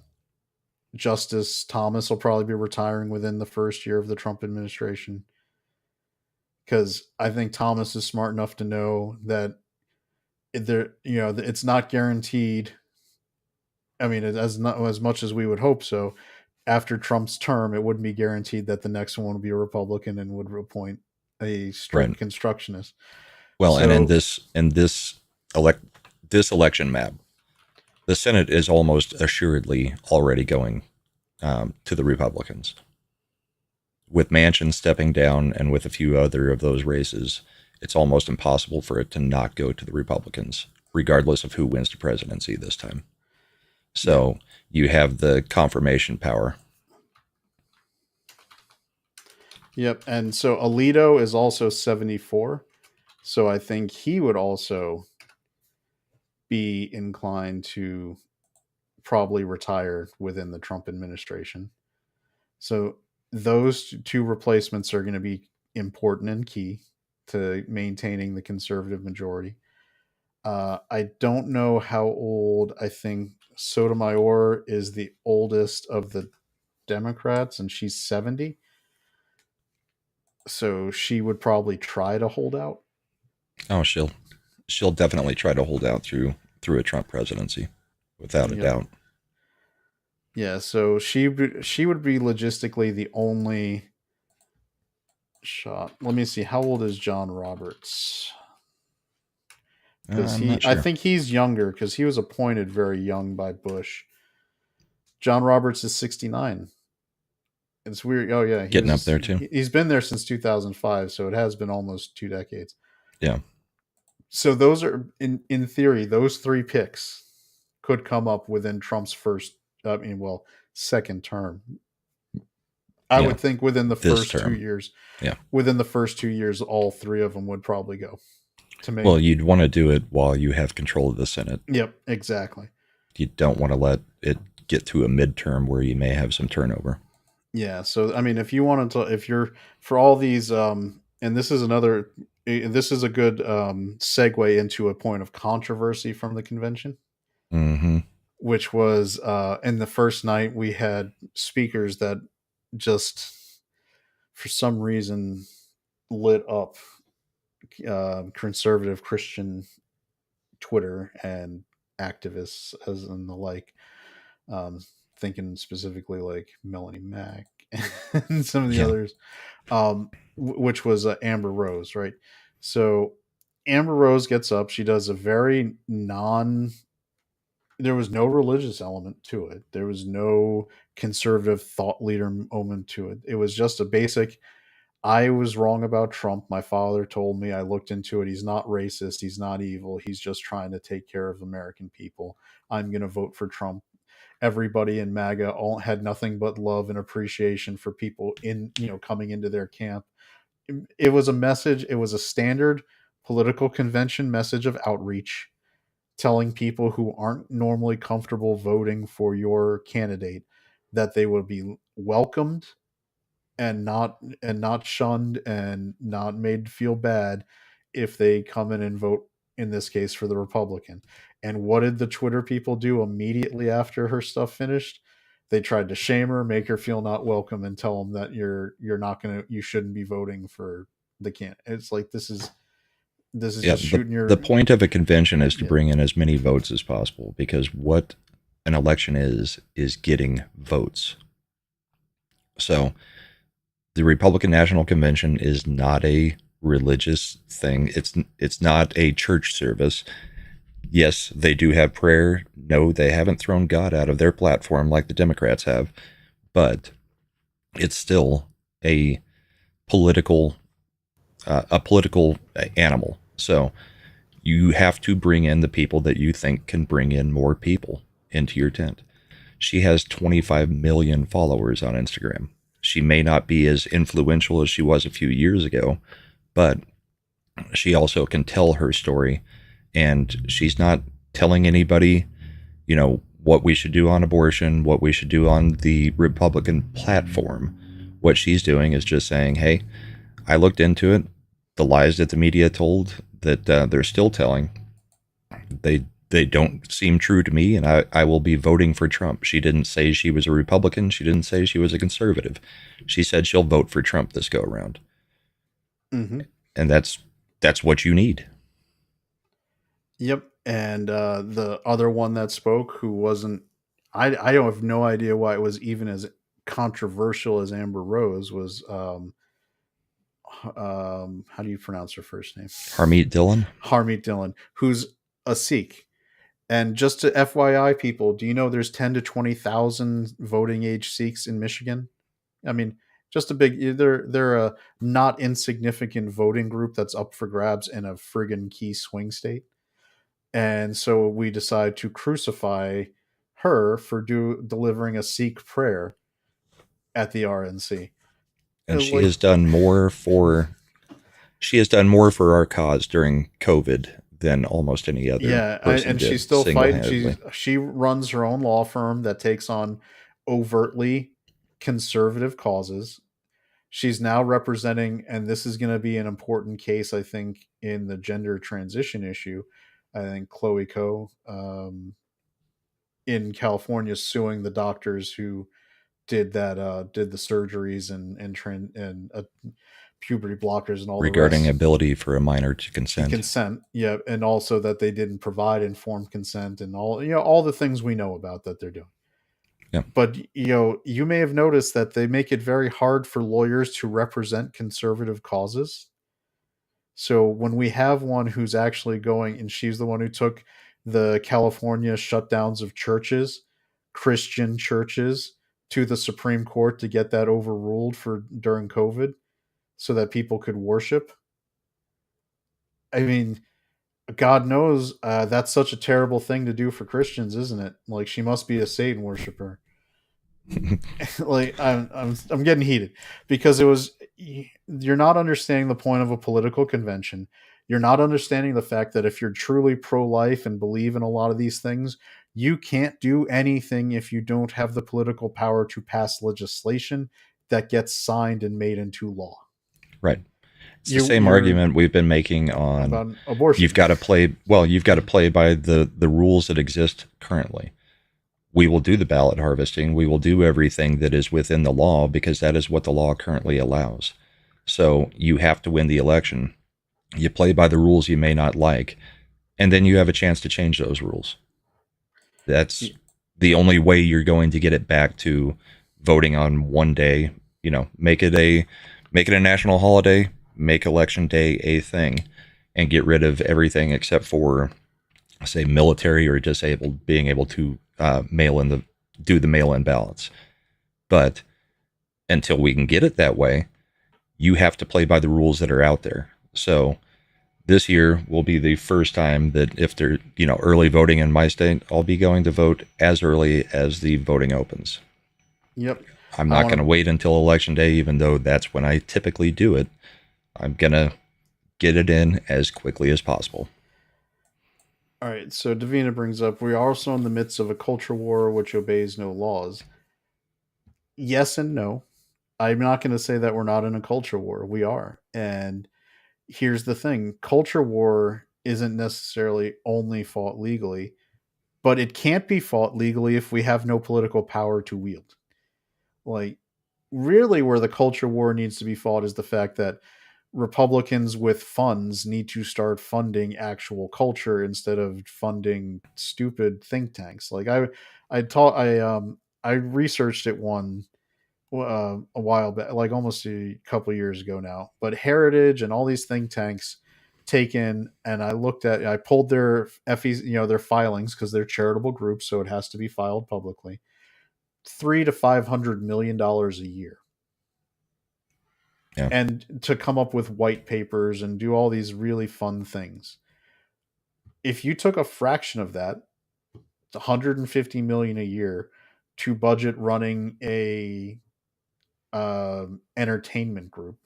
Justice Thomas will probably be retiring within the first year of the Trump administration. Because I think Thomas is smart enough to know that it's not guaranteed. I mean, as much as we would hope so, after Trump's term, it wouldn't be guaranteed that the next one would be a Republican and would appoint a strict constructionist. Well, and in this election map, the Senate is almost assuredly already going to the Republicans. With Manchin stepping down and with a few other of those races, it's almost impossible for it to not go to the Republicans, regardless of who wins the presidency this time. So you have the confirmation power. Yep. And so Alito is also 74. So I think he would also be inclined to probably retire within the Trump administration. So those 2 replacements are going to be important and key to maintaining the conservative majority. I don't know how old. I think Sotomayor is the oldest of the Democrats, and she's 70. So she would probably try to hold out. Oh, she'll definitely try to hold out through a Trump presidency, without a doubt. Yeah, so she would be logistically the only shot. Let me see. How old is John Roberts? Because I'm not I sure. think he's younger because he was appointed very young by Bush. John Roberts is 69. It's weird. Oh yeah, Getting up there too. he's been there since 2005, so it has been almost 2 decades. Yeah. So those are in theory, those three picks could come up within Trump's first, I mean, well, second term. I Yeah. would think within the This first 2 term. years. Yeah. Within the first 2 years, all three of them would probably go. To me. Well, you'd want to do it while you have control of the Senate. Yep, exactly. You don't want to let it get to a midterm where you may have some turnover. Yeah, so I mean, if you wanted to, if you're for all these, and this is another, this is a good segue into a point of controversy from the convention, Mm-hmm. which was in the first night we had speakers that just for some reason lit up conservative Christian Twitter and activists as and the like. Um, Thinking specifically like Melanie Mack and some of the Yeah. others, which was Amber Rose, right? So Amber Rose gets up. She does a very non. There was no religious element to it. There was no conservative thought leader moment to it. It was just a basic. I was wrong about Trump. My father told me. I looked into it. He's not racist. He's not evil. He's just trying to take care of American people. I'm going to vote for Trump. Everybody in MAGA all had nothing but love and appreciation for people in, coming into their camp. It was a message. It was a standard political convention message of outreach, telling people who aren't normally comfortable voting for your candidate that they will be welcomed and not shunned and not made to feel bad if they come in and vote, in this case, for the Republican. And what did the Twitter people do immediately after her stuff finished? They tried to shame her, make her feel not welcome, and tell them that you shouldn't be voting for the candidate. It's like this is Yeah. just The, shooting your. the point of a convention is to Yeah. bring in as many votes as possible, because what an election is getting votes. So the Republican National Convention is not a religious thing. It's not a church service. Yes, they do have prayer. No, they haven't thrown God out of their platform like the Democrats have, but it's still a political political animal. So you have to bring in the people that you think can bring in more people into your tent. She has 25 million followers on Instagram. She may not be as influential as she was a few years ago, but she also can tell her story, and she's not telling anybody, what we should do on abortion, what we should do on the Republican platform. What she's doing is just saying, hey, I looked into it. The lies that the media told that they're still telling, they don't seem true to me, and I will be voting for Trump. She didn't say she was a Republican. She didn't say she was a conservative. She said she'll vote for Trump this go around. Mm-hmm. And that's what you need. Yep. And the other one that spoke, who wasn't, I don't have no idea why it was even as controversial as Amber Rose, was how do you pronounce her first name? Harmeet Dillon. Harmeet Dillon, who's a Sikh. And just to FYI, people, do you know there's 10 to 20,000 voting age Sikhs in Michigan? I mean, just a big. They're a not insignificant voting group that's up for grabs in a friggin' key swing state. And so we decide to crucify her for delivering a Sikh prayer at the RNC. And she Like, has done more for our cause during COVID than almost any other yeah, person and did, she's still fighting. single-handedly. She runs her own law firm that takes on overtly conservative causes. She's now representing, and this is going to be an important case, I think, in the gender transition issue. I think Chloe Ko in California is suing the doctors who did the surgeries and puberty blockers and all Regarding the rest. ability for a minor to consent. Yeah, and also that they didn't provide informed consent and all the things we know about that they're doing. Yeah. But you may have noticed that they make it very hard for lawyers to represent conservative causes. So when we have one who's actually going, and she's the one who took the California shutdowns of churches, Christian churches, to the Supreme Court to get that overruled for during COVID so that people could worship. I mean, God knows that's such a terrible thing to do for Christians, isn't it? Like she must be a Satan worshiper. Like I'm getting heated because you're not understanding the point of a political convention. You're not understanding the fact that if you're truly pro-life and believe in a lot of these things, you can't do anything if you don't have the political power to pass legislation that gets signed and made into law. Right. It's the same You're argument we've been making on about abortion. you've got to play by the rules that exist currently. We will do the ballot harvesting. We will do everything that is within the law because that is what the law currently allows. So you have to win the election. You play by the rules you may not like, and then you have a chance to change those rules. That's the only way you're going to get it back to voting on one day. Make it a national holiday, make election day a thing, and get rid of everything except for, say, military or disabled being able to do the mail-in ballots. But until we can get it that way, you have to play by the rules that are out there. So this year will be the first time that if they're, early voting in my state, I'll be going to vote as early as the voting opens. Yep. I'm not going to wait until election day, even though that's when I typically do it. I'm going to get it in as quickly as possible. All right, so Davina brings up, we are also in the midst of a culture war which obeys no laws. Yes and no. I'm not going to say that we're not in a culture war. We are. And here's the thing, culture war isn't necessarily only fought legally, but it can't be fought legally if we have no political power to wield. Like, really, where the culture war needs to be fought is the fact that Republicans with funds need to start funding actual culture instead of funding stupid think tanks. Like I researched it a while back, like almost a couple years ago now. But Heritage and all these think tanks taken, and I pulled their FEs, their filings because they're charitable groups, so it has to be filed publicly. $300 to $500 million a year. Yeah. And to come up with white papers and do all these really fun things. If you took a fraction of that, it's $150 million a year, to budget running a entertainment group,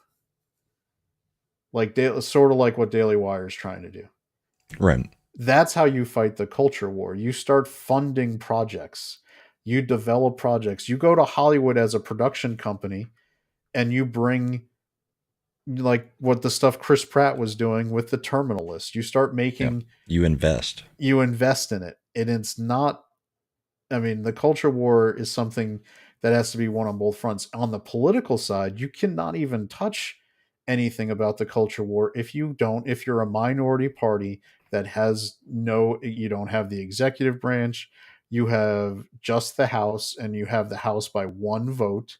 like sort of like what Daily Wire is trying to do. Right. That's how you fight the culture war. You start funding projects. You develop projects. You go to Hollywood as a production company and you bring, like what the stuff Chris Pratt was doing with the Terminal List. You start making, you invest in it. And it's not, the culture war is something that has to be won on both fronts. On the political side, you cannot even touch anything about the culture war if you're a minority party that you don't have the executive branch, you have just the House, and you have the House by one vote,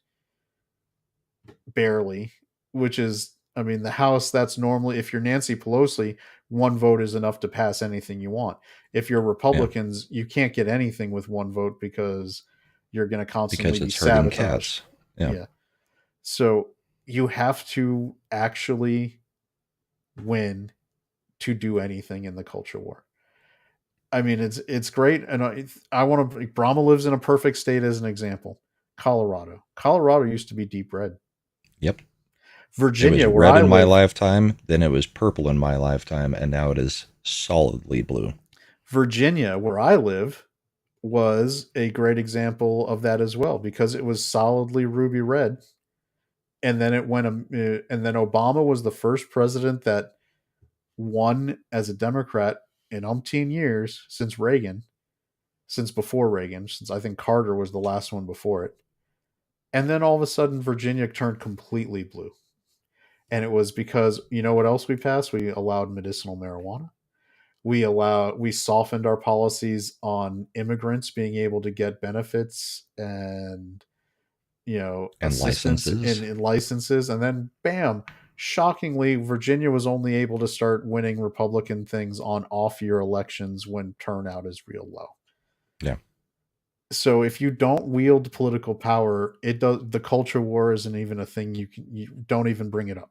barely, which is, the House, that's normally, if you're Nancy Pelosi, one vote is enough to pass anything you want. If you're Republicans, you can't get anything with one vote because you're going to constantly be sabotaged. Yeah. So you have to actually win to do anything in the culture war. It's great. And I want to, Brahma lives in a perfect state as an example. Colorado used to be deep red. Yep. Virginia, it was where red I in my live, lifetime, then it was purple in my lifetime, and now it is solidly blue. Virginia, where I live, was a great example of that as well, because it was solidly ruby red. And then and then Obama was the first president that won as a Democrat in umpteen years since before Reagan, since I think Carter was the last one before it. And then all of a sudden, Virginia turned completely blue. And it was because, you know what else we passed? We allowed medicinal marijuana. we softened our policies on immigrants being able to get benefits and And assistance licenses. in licenses, and then bam, shockingly, Virginia was only able to start winning Republican things on off-year elections when turnout is real low. Yeah. So if you don't wield political power, the culture war isn't even a thing. You don't even bring it up,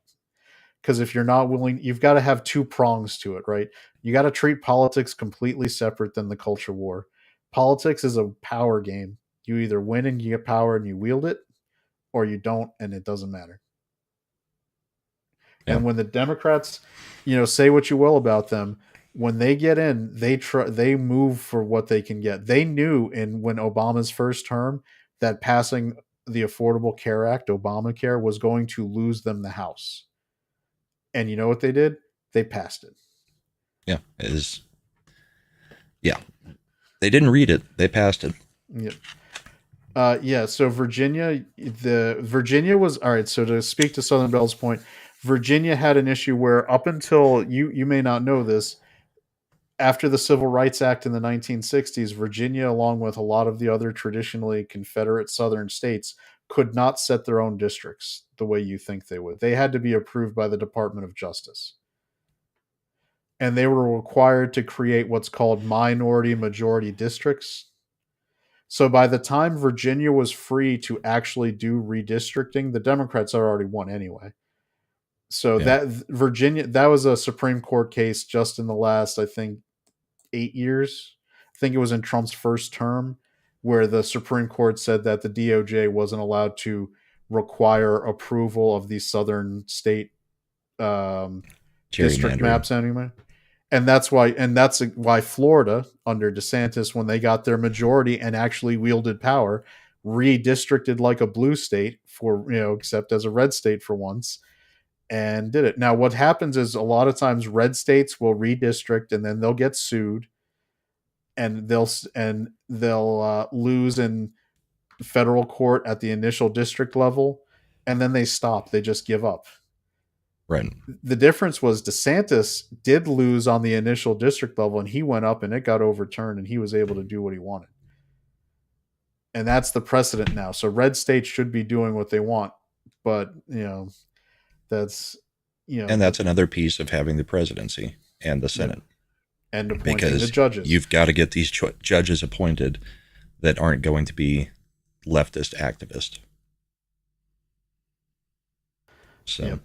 because if you're not willing, you've got to have two prongs to it, right? You got to treat politics completely separate than the culture war. Politics is a power game. You either win and you get power and you wield it, or you don't and it doesn't matter. Yeah. And when the Democrats, say what you will about them, when they get in, they move for what they can get. They knew when Obama's first term that passing the Affordable Care Act, Obamacare, was going to lose them the House. And you know what they did? They passed it. Yeah. Yeah. They didn't read it. They passed it. Yeah. So Virginia was all right. So to speak to Southern Bell's point, Virginia had an issue where up until you may not know this, after the Civil Rights Act in the 1960s, Virginia, along with a lot of the other traditionally Confederate Southern states, could not set their own districts the way you think they would. They had to be approved by the Department of Justice. And they were required to create what's called minority majority districts. So by the time Virginia was free to actually do redistricting, the Democrats had already won anyway. So that Virginia, that was a Supreme Court case just in the last, I think, 8 years. I think it was in Trump's first term, where the Supreme Court said that the DOJ wasn't allowed to require approval of these southern state district maps anyway. And that's why Florida, under DeSantis, when they got their majority and actually wielded power, redistricted like a blue state for, except as a red state for once, and did it. Now, what happens is a lot of times red states will redistrict and then they'll get sued, and they'll lose in federal court at the initial district level, and then they stop. They just give up. Right. The difference was DeSantis did lose on the initial district level, and he went up and it got overturned, and he was able to do what he wanted. And that's the precedent now. So red states should be doing what they want, but that's and that's another piece of having the presidency and the Senate. And appointing the judges. You've got to get these judges appointed that aren't going to be leftist activists. So, yep.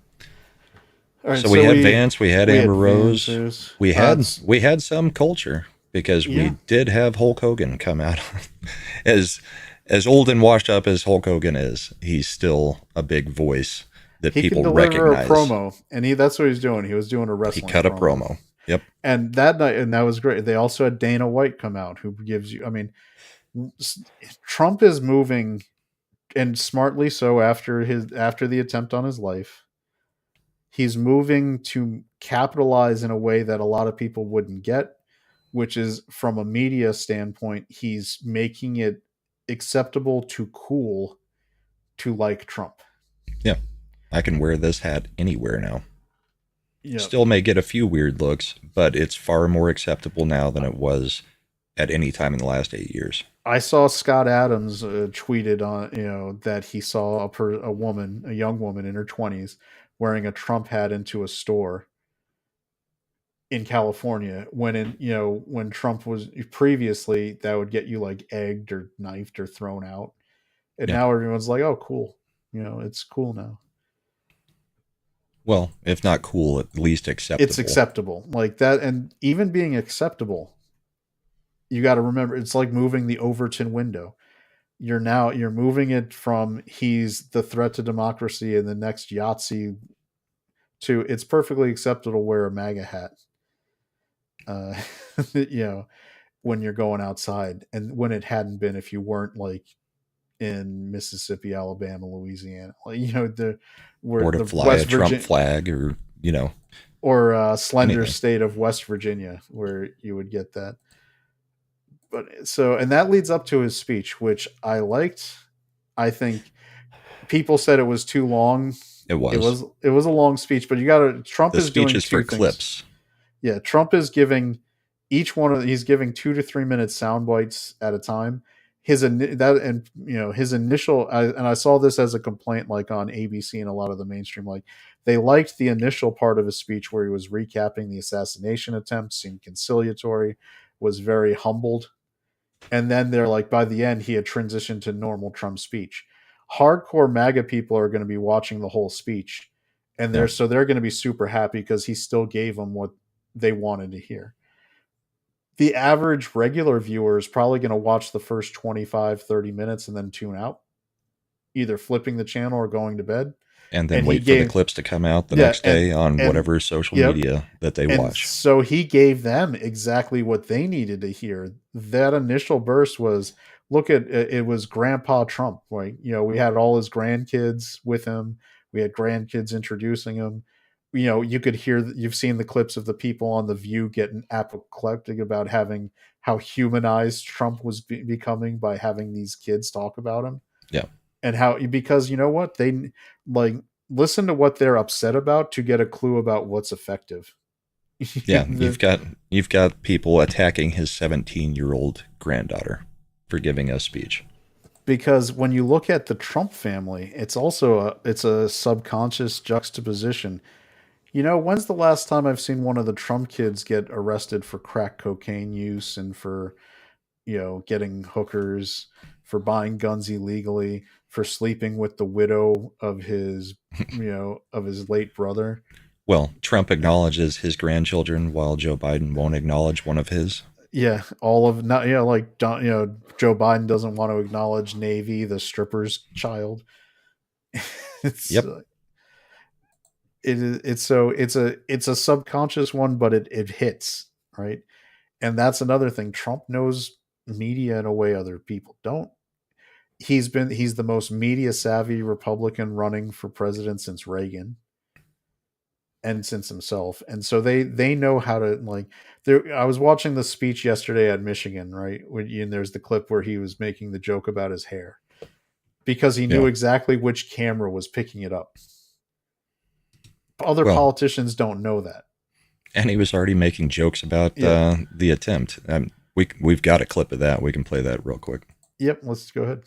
Right, so we had Vance, we had Amber Rose, we had some culture, because we did have Hulk Hogan come out. as old and washed up as Hulk Hogan is, he's still a big voice that people recognize. A promo, and that's what he's doing. He was doing a wrestling. He cut a promo. Yep. And that night, and that was great. They also had Dana White come out, who gives you. I mean, Trump is moving, and smartly so. After the attempt on his life, he's moving to capitalize in a way that a lot of people wouldn't get, which is from a media standpoint, he's making it acceptable to cool to like Trump. Yeah. I can wear this hat anywhere now. Yep. Still may get a few weird looks, but it's far more acceptable now than it was at any time in the last 8 years. I saw Scott Adams tweeted on, that he saw a young woman in her 20s wearing a Trump hat into a store in California, when Trump was previously, that would get you like egged or knifed or thrown out. And now everyone's like, oh, cool. It's cool now. Well, if not cool, at least acceptable. It's acceptable like that. And even being acceptable, you got to remember, it's like moving the Overton window. You're moving it from he's the threat to democracy and the next Yahtzee to it's perfectly acceptable to wear a MAGA hat. When you're going outside, and when it hadn't been, if you weren't like in Mississippi, Alabama, Louisiana, or to fly a Trump flag, or slender anything. State of West Virginia, where you would get that. But and that leads up to his speech, which I liked. I think people said it was too long. It was a long speech, but Trump is doing speech is for clips. Yeah, Trump is giving each one of he's giving 2 to 3 minute sound bites at a time. His initial and I saw this as a complaint like on ABC and a lot of the mainstream, like they liked the initial part of his speech where he was recapping the assassination attempt, seemed conciliatory, was very humbled, and then they're like by the end he had transitioned to normal Trump speech. Hardcore MAGA people are going to be watching the whole speech, and Yeah. they're going to be super happy because he still gave them what they wanted to hear. The average regular viewer is probably going to watch the first 25-30 minutes and then tune out, either flipping the channel or going to bed. And then And he wait for the gave clips to come out the yeah, next day on and whatever social yep. media that they And watch. so he gave them exactly what they needed to hear. That initial burst was, look at it was Grandpa Trump. Like, we had all his grandkids with him. We had grandkids introducing him. You could hear, you've seen the clips of the people on The View getting apoplectic about how humanized Trump was becoming by having these kids talk about him. Yeah. And because you know what? They like listen to what they're upset about to get a clue about what's effective. Yeah, you've got people attacking his 17-year-old granddaughter for giving a speech. Because when you look at the Trump family, it's also it's a subconscious juxtaposition. When's the last time I've seen one of the Trump kids get arrested for crack cocaine use and for getting hookers, for buying guns illegally, for sleeping with the widow of his of his late brother? Well, Trump acknowledges his grandchildren while Joe Biden won't acknowledge one of his. Yeah, all of not like Joe Biden doesn't want to acknowledge Navy, the stripper's child. It's Yep. It's a subconscious one, but it hits, right. And that's another thing. Trump knows media in a way other people don't. He's the most media savvy Republican running for president since Reagan and since himself. And so they know how to, like, there. I was watching the speech yesterday at Michigan, right? And there's the clip where he was making the joke about his hair because he knew exactly which camera was picking it up. Other politicians don't know that. And he was already making jokes about the attempt. We've got a clip of that. We can play that real quick. Yep, let's go ahead.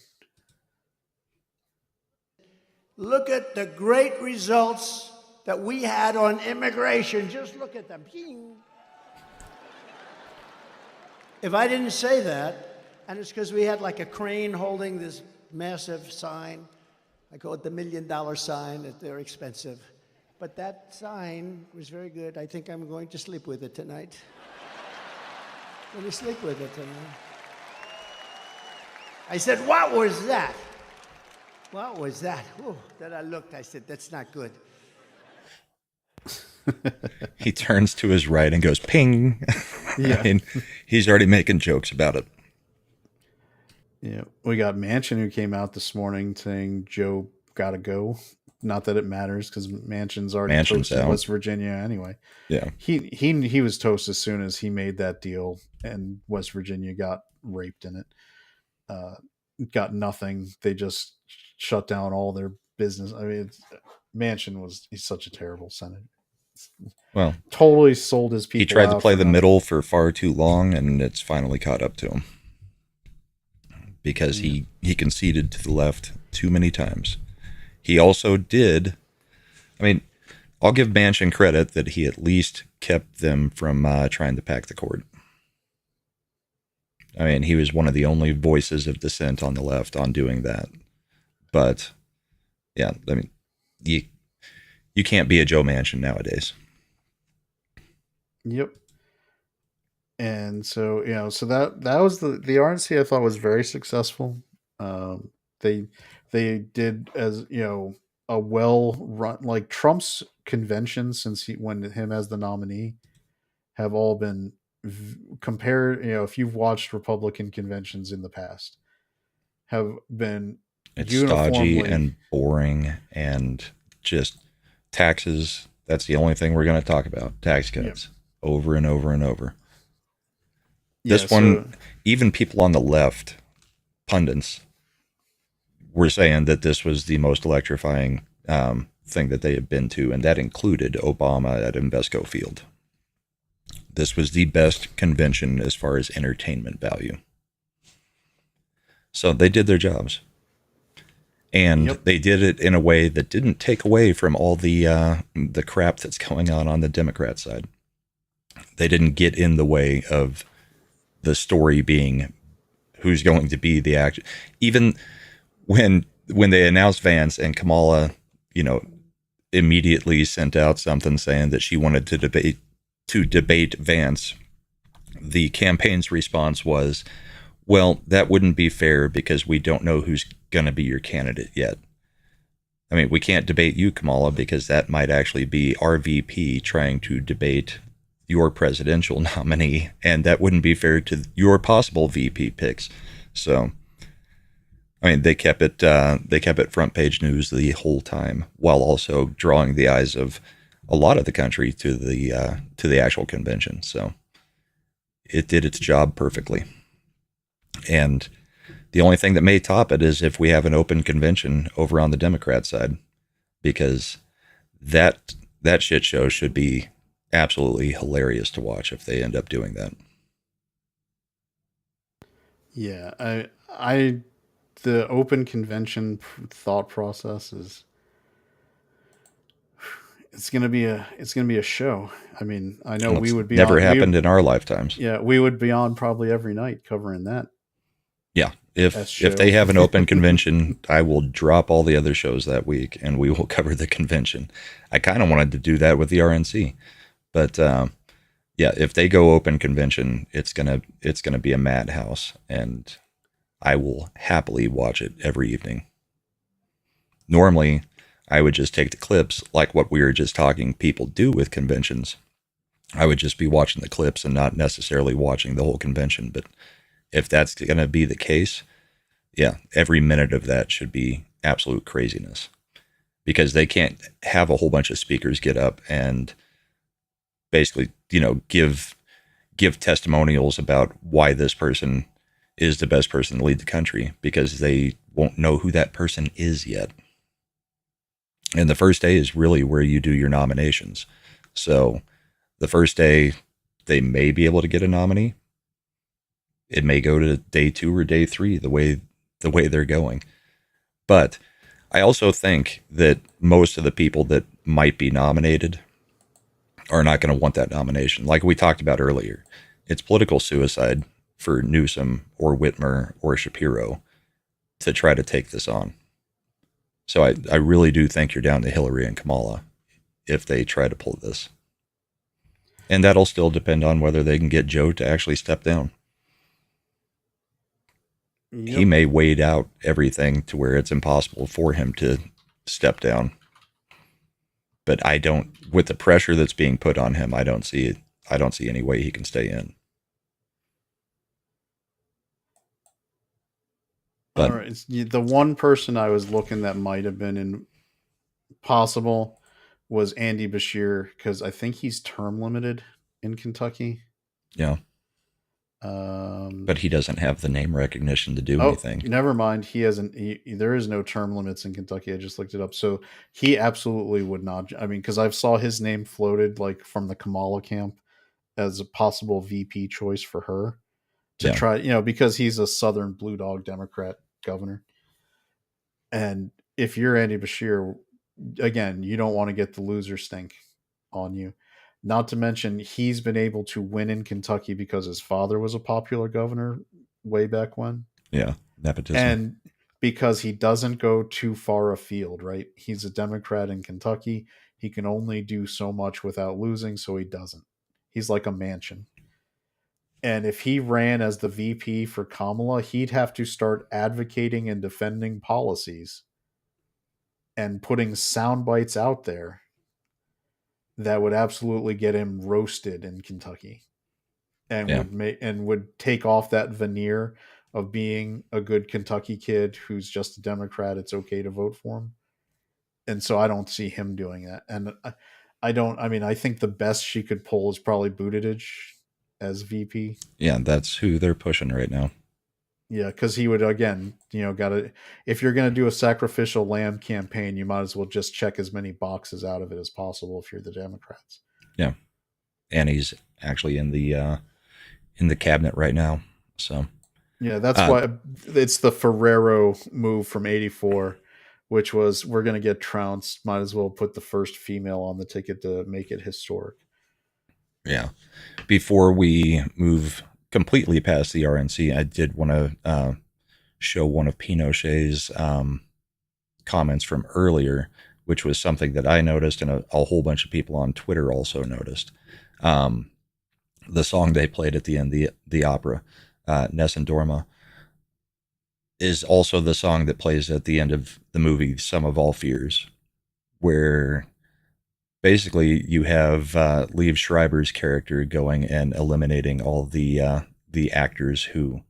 Look at the great results that we had on immigration. Just look at them. If I didn't say that, and it's because we had like a crane holding this massive sign. I call it the $1 million sign. They're expensive. But that sign was very good. I think I'm going to sleep with it tonight. I'm going to sleep with it tonight. I said, what was that? What was that? Ooh, then I looked, I said, that's not good. He turns to his right and goes, ping. Yeah. And he's already making jokes about it. Yeah. We got Manchin, who came out this morning saying Joe gotta go. Not that it matters because Manchin's already toast in West Virginia anyway. Yeah. He was toast as soon as he made that deal and West Virginia got raped in it. Got nothing. They just shut down all their business. I mean, Manchin he's such a terrible senator. Well, totally sold his people. He tried to play the middle for far too long, and it's finally caught up to him because he conceded to the left too many times. He also did. I mean, I'll give Manchin credit that he at least kept them from trying to pack the court. I mean, he was one of the only voices of dissent on the left on doing that. But yeah, I mean, you can't be a Joe Manchin nowadays. Yep. And so, so that was the RNC. I thought was very successful. They did, as a well run, like Trump's conventions since he went him as the nominee have all been compared. If you've watched Republican conventions in the past, have been stodgy and boring and just taxes. That's the only thing we're going to talk about. Tax cuts over and over and over. This one, even people on the left, pundits, were saying that this was the most electrifying thing that they had been to, and that included Obama at Invesco Field. This was the best convention as far as entertainment value. So they did their jobs. And they did it in a way that didn't take away from all the crap that's going on the Democrat side. They didn't get in the way of the story being who's going to be the actor. Even when they announced Vance and Kamala, immediately sent out something saying that she wanted to debate Vance, the campaign's response was, well, that wouldn't be fair because we don't know who's going to be your candidate yet. I mean, we can't debate you, Kamala, because that might actually be our VP trying to debate your presidential nominee, and that wouldn't be fair to your possible VP picks. So, I mean, they kept it front page news the whole time, while also drawing the eyes of a lot of the country to the actual convention. So, it did its job perfectly. And the only thing that may top it is if we have an open convention over on the Democrat side, because that shit show should be absolutely hilarious to watch if they end up doing that. Yeah, the open convention thought process is it's gonna be a show. I mean, I know we would be never on, happened in our lifetimes. Yeah, we would be on probably every night covering that. Yeah, if they have an open convention, I will drop all the other shows that week and we will cover the convention. I kind of wanted to do that with the RNC, but yeah, if they go open convention, it's gonna be a madhouse, and I will happily watch it every evening. Normally, I would just take the clips, like what we were just talking people do with conventions. I would just be watching the clips and not necessarily watching the whole convention, but if that's going to be the case, yeah, every minute of that should be absolute craziness, because they can't have a whole bunch of speakers get up and basically, give testimonials about why this person is the best person to lead the country, because they won't know who that person is yet. And the first day is really where you do your nominations. So the first day, they may be able to get a nominee. It may go to day 2 or day 3, the way they're going. But I also think that most of the people that might be nominated are not going to want that nomination. Like we talked about earlier, it's political suicide for Newsom or Whitmer or Shapiro to try to take this on. So I really do think you're down to Hillary and Kamala if they try to pull this. And that'll still depend on whether they can get Joe to actually step down. Yep. He may wade out everything to where it's impossible for him to step down. But with the pressure that's being put on him, I don't see any way he can stay in. But all right, the one person I was looking that might have been possible was Andy Bashir, because I think he's term limited in Kentucky. Yeah. But he doesn't have the name recognition to do anything. Never mind. He hasn't. There is no term limits in Kentucky. I just looked it up. So he absolutely would not. I mean, because I saw his name floated like from the Kamala camp as a possible VP choice for her to try. Because he's a Southern Blue Dog Democrat governor. And if you're Andy Bashir, again, you don't want to get the loser stink on you. Not to mention, he's been able to win in Kentucky because his father was a popular governor way back when. Yeah, nepotism. And because he doesn't go too far afield, right? He's a Democrat in Kentucky. He can only do so much without losing, so he doesn't. He's like a mansion. And if he ran as the VP for Kamala, he'd have to start advocating and defending policies and putting sound bites out there that would absolutely get him roasted in Kentucky, and would take off that veneer of being a good Kentucky kid who's just a Democrat. It's okay to vote for him. And so I don't see him doing that. And I think the best she could pull is probably Buttigieg as VP. Yeah, that's who they're pushing right now. Yeah, because he would, again, if you're going to do a sacrificial lamb campaign, you might as well just check as many boxes out of it as possible if you're the Democrats. Yeah. and he's actually in the cabinet right now. So Yeah, that's why it's the Ferrero move from '84, which was we're going to get trounced. Might as well put the first female on the ticket to make it historic. yeah, before we move completely past the RNC, I did want to show one of Pinochet's comments from earlier, which was something that I noticed and a whole bunch of people on Twitter also noticed. The song they played at the end, the opera, Nessun Dorma, is also the song that plays at the end of the movie Sum of All Fears, where basically you have Liev Schreiber's character going and eliminating all the actors who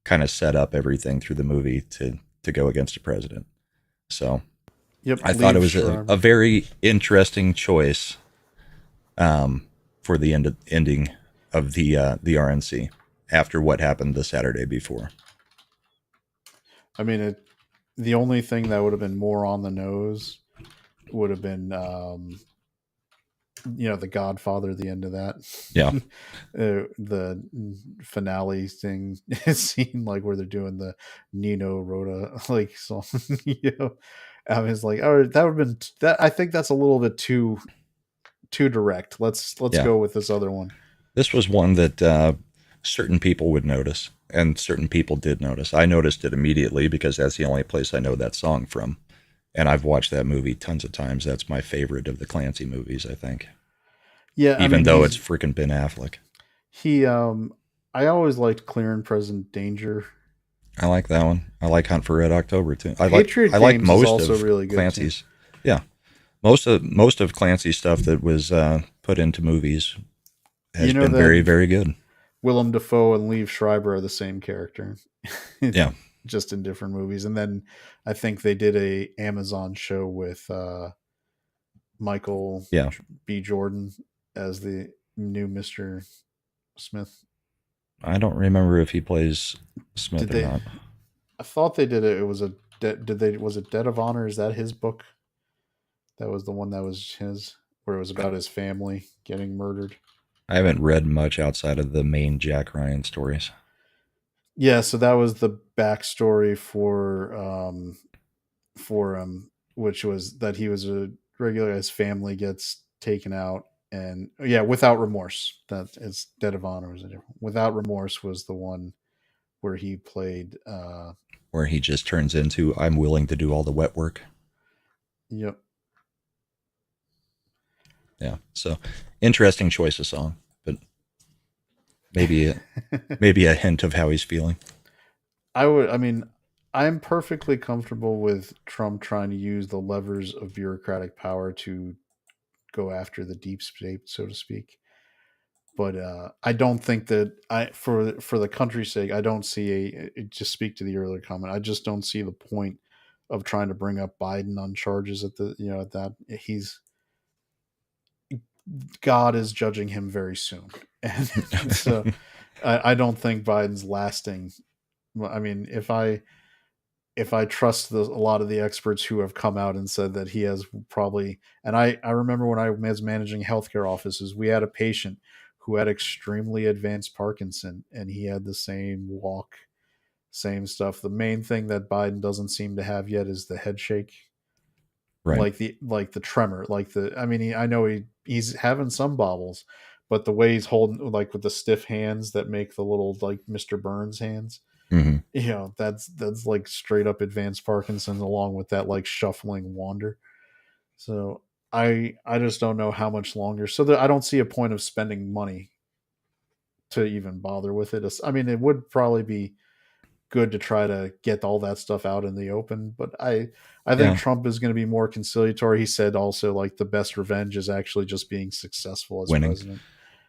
kind of set up everything through the movie to go against a president. So Yep, I thought it Liev was Schreiber. a very interesting choice for the ending of the RNC after what happened the Saturday before. I mean, the only thing that would have been more on the nose would have been, The Godfather. The end of that, Yeah. the finale thing scene, like where they're doing the Nino Rota like song. I was like, oh, that would have been that. I think that's a little bit too direct. Let's Yeah. go with this other one. This was one that certain people would notice, and certain people did notice. I noticed it immediately because that's the only place I know that song from. And I've watched that movie tons of times. That's my favorite of the Clancy movies, I think. Yeah, Even though it's freaking Ben Affleck. I always liked Clear and Present Danger. I like that one. I like Hunt for Red October too. I Patriot like Games is most also of really good, Clancy's. Yeah, most of Clancy's stuff that was put into movies has been that very, very good. Willem Dafoe and Liev Schreiber are the same character. Yeah, just in different movies. And then I think they did a Amazon show with Michael B. Jordan as the new Mr. Smith. I don't remember if he plays Smith or not. I thought they did it. It was was it Debt of Honor? Is that his book? That was the one that was his, where it was about his family getting murdered. I haven't read much outside of the main Jack Ryan stories. Yeah, so that was the backstory for him, which was that he was a regular. His family gets taken out, and Without Remorse. That it's Debt of Honor was a different. Without Remorse was the one where he played. Where he just turns into I'm willing to do all the wet work. Yep. Yeah. So interesting choice of song, but maybe a hint of how he's feeling. I'm perfectly comfortable with Trump trying to use the levers of bureaucratic power to go after the deep state, so to speak. But I don't think that for the country's sake, I don't see just speak to the earlier comment. I just don't see the point of trying to bring up Biden on charges at that God is judging him very soon. And so I don't think Biden's lasting. I mean, if I trust a lot of the experts who have come out and said that he has probably, and I remember when I was managing healthcare offices, we had a patient who had extremely advanced Parkinson, and he had the same walk, same stuff. The main thing that Biden doesn't seem to have yet is the head shake. Right. Like the tremor, I know he's having some bobbles, but the way he's holding, like with the stiff hands that make the little like Mr. Burns hands, Mm-hmm. That's like straight up advanced Parkinson's, along with that like shuffling wander. So I just don't know how much longer. So I don't see a point of spending money to even bother with it. I mean, it would probably be good to try to get all that stuff out in the open, but I think Trump is going to be more conciliatory. He said also like the best revenge is actually just being successful as winning. president.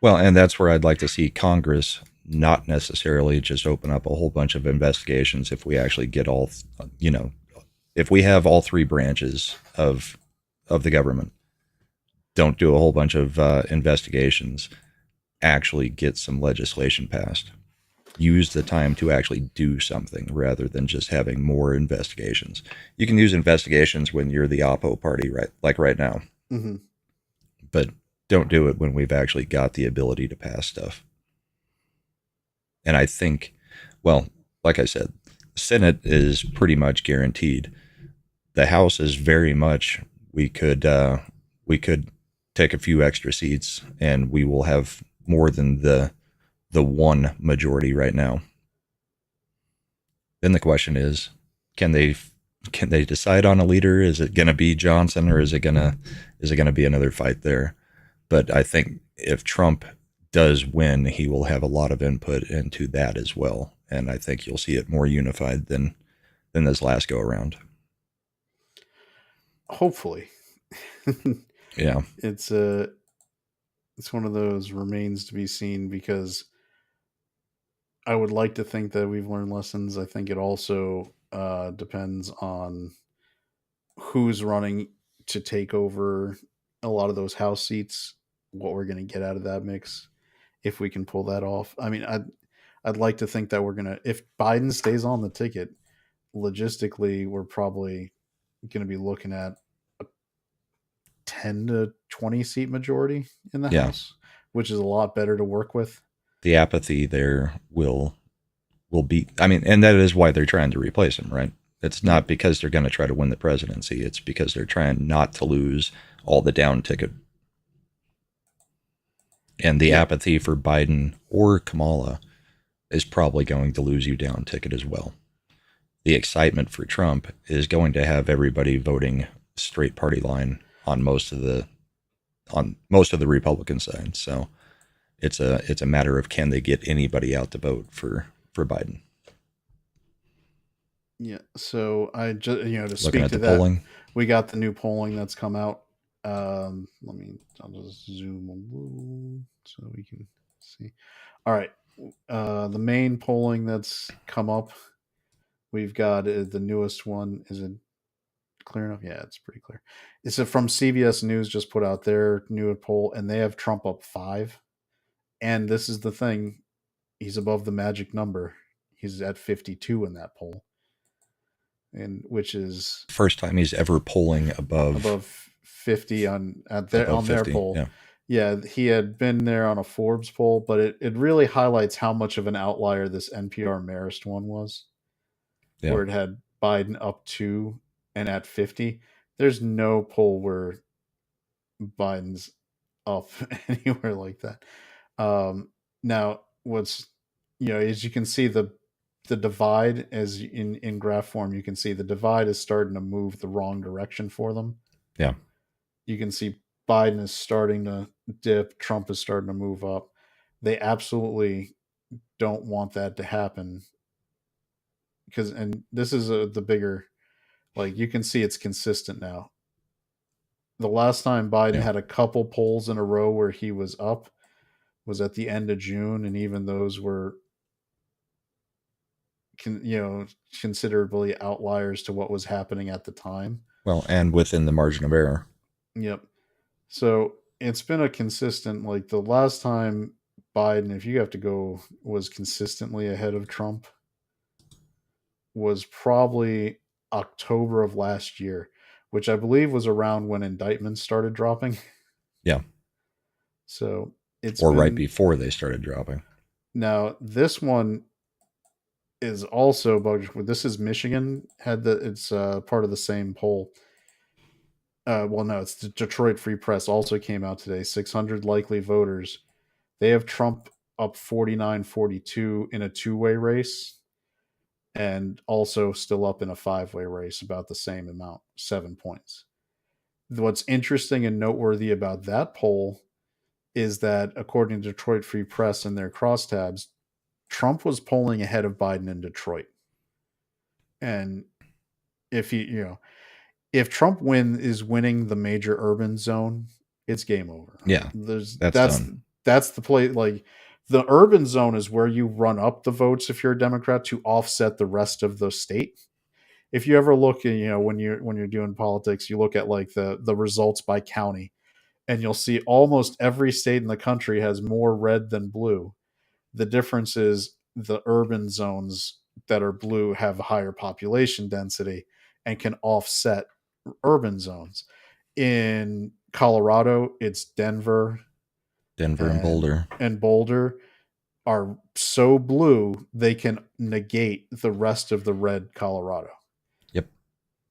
Well, and that's where I'd like to see Congress not necessarily just open up a whole bunch of investigations. If we actually get all, if we have all three branches of the government, don't do a whole bunch of investigations, actually get some legislation passed. Use the time to actually do something rather than just having more investigations. You can use investigations when you're the Oppo party, right? Like right now. Mm-hmm. But don't do it when we've actually got the ability to pass stuff. And I think, well, like I said, Senate is pretty much guaranteed. The House is very much we could take a few extra seats and we will have more than the one majority right now. Then the question is, can they decide on a leader? Is it going to be Johnson, or is it going to be another fight there? But I think if Trump does win, he will have a lot of input into that as well, and I think you'll see it more unified than this last go around. Hopefully. Yeah, It's one of those remains to be seen, because I would like to think that we've learned lessons. I think it also depends on who's running to take over a lot of those House seats, what we're going to get out of that mix, if we can pull that off. I mean, I'd like to think that we're going to, if Biden stays on the ticket, logistically, we're probably going to be looking at a 10 to 20 seat majority in the House, which is a lot better to work with. the apathy there will be. I mean, and that is why they're trying to replace him, right? It's not because they're going to try to win the presidency. It's because they're trying not to lose all the down ticket. And the apathy for Biden or Kamala is probably going to lose you down ticket as well. The excitement for Trump is going to have everybody voting straight party line on most of the Republican side. So it's a matter of, can they get anybody out to vote for Biden? Yeah. So I just, to Looking speak at to the that, polling, we got the new polling that's come out. I'll just zoom a little so we can see. All right. The main polling that's come up, we've got the newest one. Is it clear enough? Yeah, it's pretty clear. It's from CBS News, just put out their new poll, and they have Trump up 5. And this is the thing. He's above the magic number. He's at 52 in that poll. And which is first time he's ever polling above 50 on their 50, poll. yeah. Yeah, he had been there on a Forbes poll, but it really highlights how much of an outlier this NPR Marist one was, where it had Biden up 2 and at 50. There's no poll where Biden's up anywhere like that. Now, what's as you can see, the divide, as in graph form, you can see the divide is starting to move the wrong direction for them. Yeah. You can see Biden is starting to dip. Trump is starting to move up. They absolutely don't want that to happen, and this is the bigger, like, you can see it's consistent now. The last time Biden had a couple polls in a row where he was up was at the end of June, and even those were considerably outliers to what was happening at the time. Well, and within the margin of error. Yep. So it's been a consistent, like, the last time Biden, if you have to go, was consistently ahead of Trump was probably October of last year, which I believe was around when indictments started dropping. Yeah. So it's right before they started dropping. Now this one is also this is Michigan it's part of the same poll. Well, no, it's the Detroit Free Press also came out today. 600 likely voters. They have Trump up 49-42 in a 2-way race, and also still up in a 5-way race, about the same amount, 7 points. What's interesting and noteworthy about that poll is that, according to Detroit Free Press and their crosstabs, Trump was polling ahead of Biden in Detroit. And if if Trump is winning the major urban zone, it's game over. Yeah. That's the play. Like, the urban zone is where you run up the votes if you're a Democrat to offset the rest of the state. If you ever look at, when you're doing politics, you look at, like, the results by county, and you'll see almost every state in the country has more red than blue. The difference is the urban zones that are blue have a higher population density and can offset urban zones. In Colorado, it's Denver Denver and Boulder. and Boulder are so blue they can negate the rest of the red Colorado. Yep.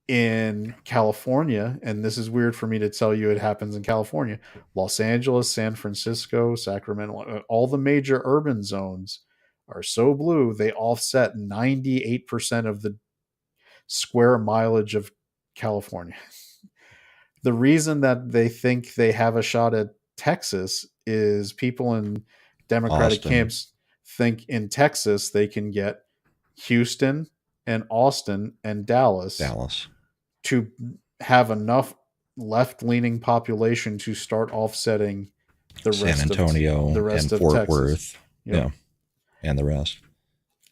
In California, and this is weird for me to tell you it happens in California, Los Angeles, San Francisco, Sacramento, all the major urban zones are so blue they offset 98% of the square mileage of California. The reason that they think they have a shot at Texas is people in Democratic Austin. camps think in Texas they can get Houston and Austin and Dallas to have enough left-leaning population to start offsetting the San rest Antonio of the rest and of Fort Texas. Worth. Yep. Yeah. And the rest.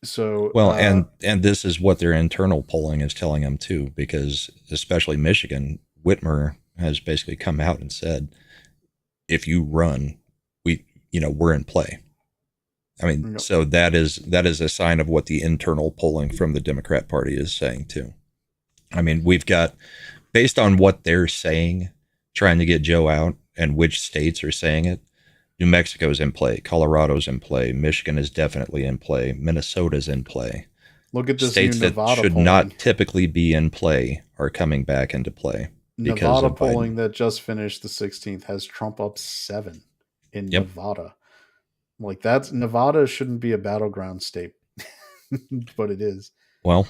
So Well, and this is what their internal polling is telling them too, because especially Michigan, Whitmer has basically come out and said, if you run, we're in play. I mean, Yep. so that is a sign of what the internal polling from the Democrat Party is saying too. I mean, we've got, based on what they're saying, trying to get Joe out and which states are saying it, New Mexico's in play, Colorado's in play, Michigan is definitely in play, Minnesota's in play. look at this States new that Nevada should polling. not typically be in play are coming back into play. because Nevada of Biden. polling that just finished the 16th has Trump up 7 in Yep. Nevada. Like Nevada shouldn't be a battleground state, but it is. Well,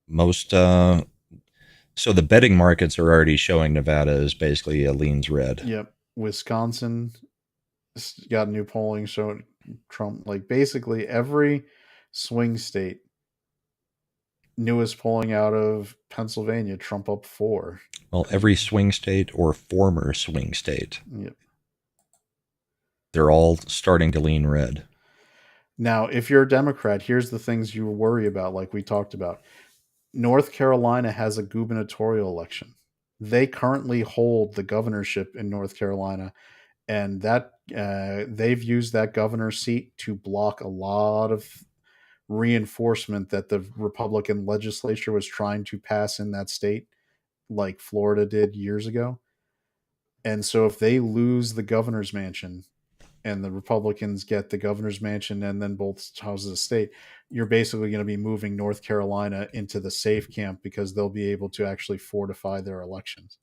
most so the betting markets are already showing Nevada as basically a leans red. Yep. Wisconsin got new polling showing Trump. Like basically every swing state, newest polling out of Pennsylvania, Trump up 4. Well, every swing state or former swing state, Yep. they're all starting to lean red. Now, if you're a Democrat, here's the things you worry about, like we talked about. North Carolina has a gubernatorial election. They currently hold the governorship in North Carolina, and that they've used that governor's seat to block a lot of reinforcement that the Republican legislature was trying to pass in that state, like Florida did years ago. And so if they lose the governor's mansion and the Republicans get the governor's mansion and then both houses of state, you're basically going to be moving North Carolina into the safe camp because they'll be able to actually fortify their elections.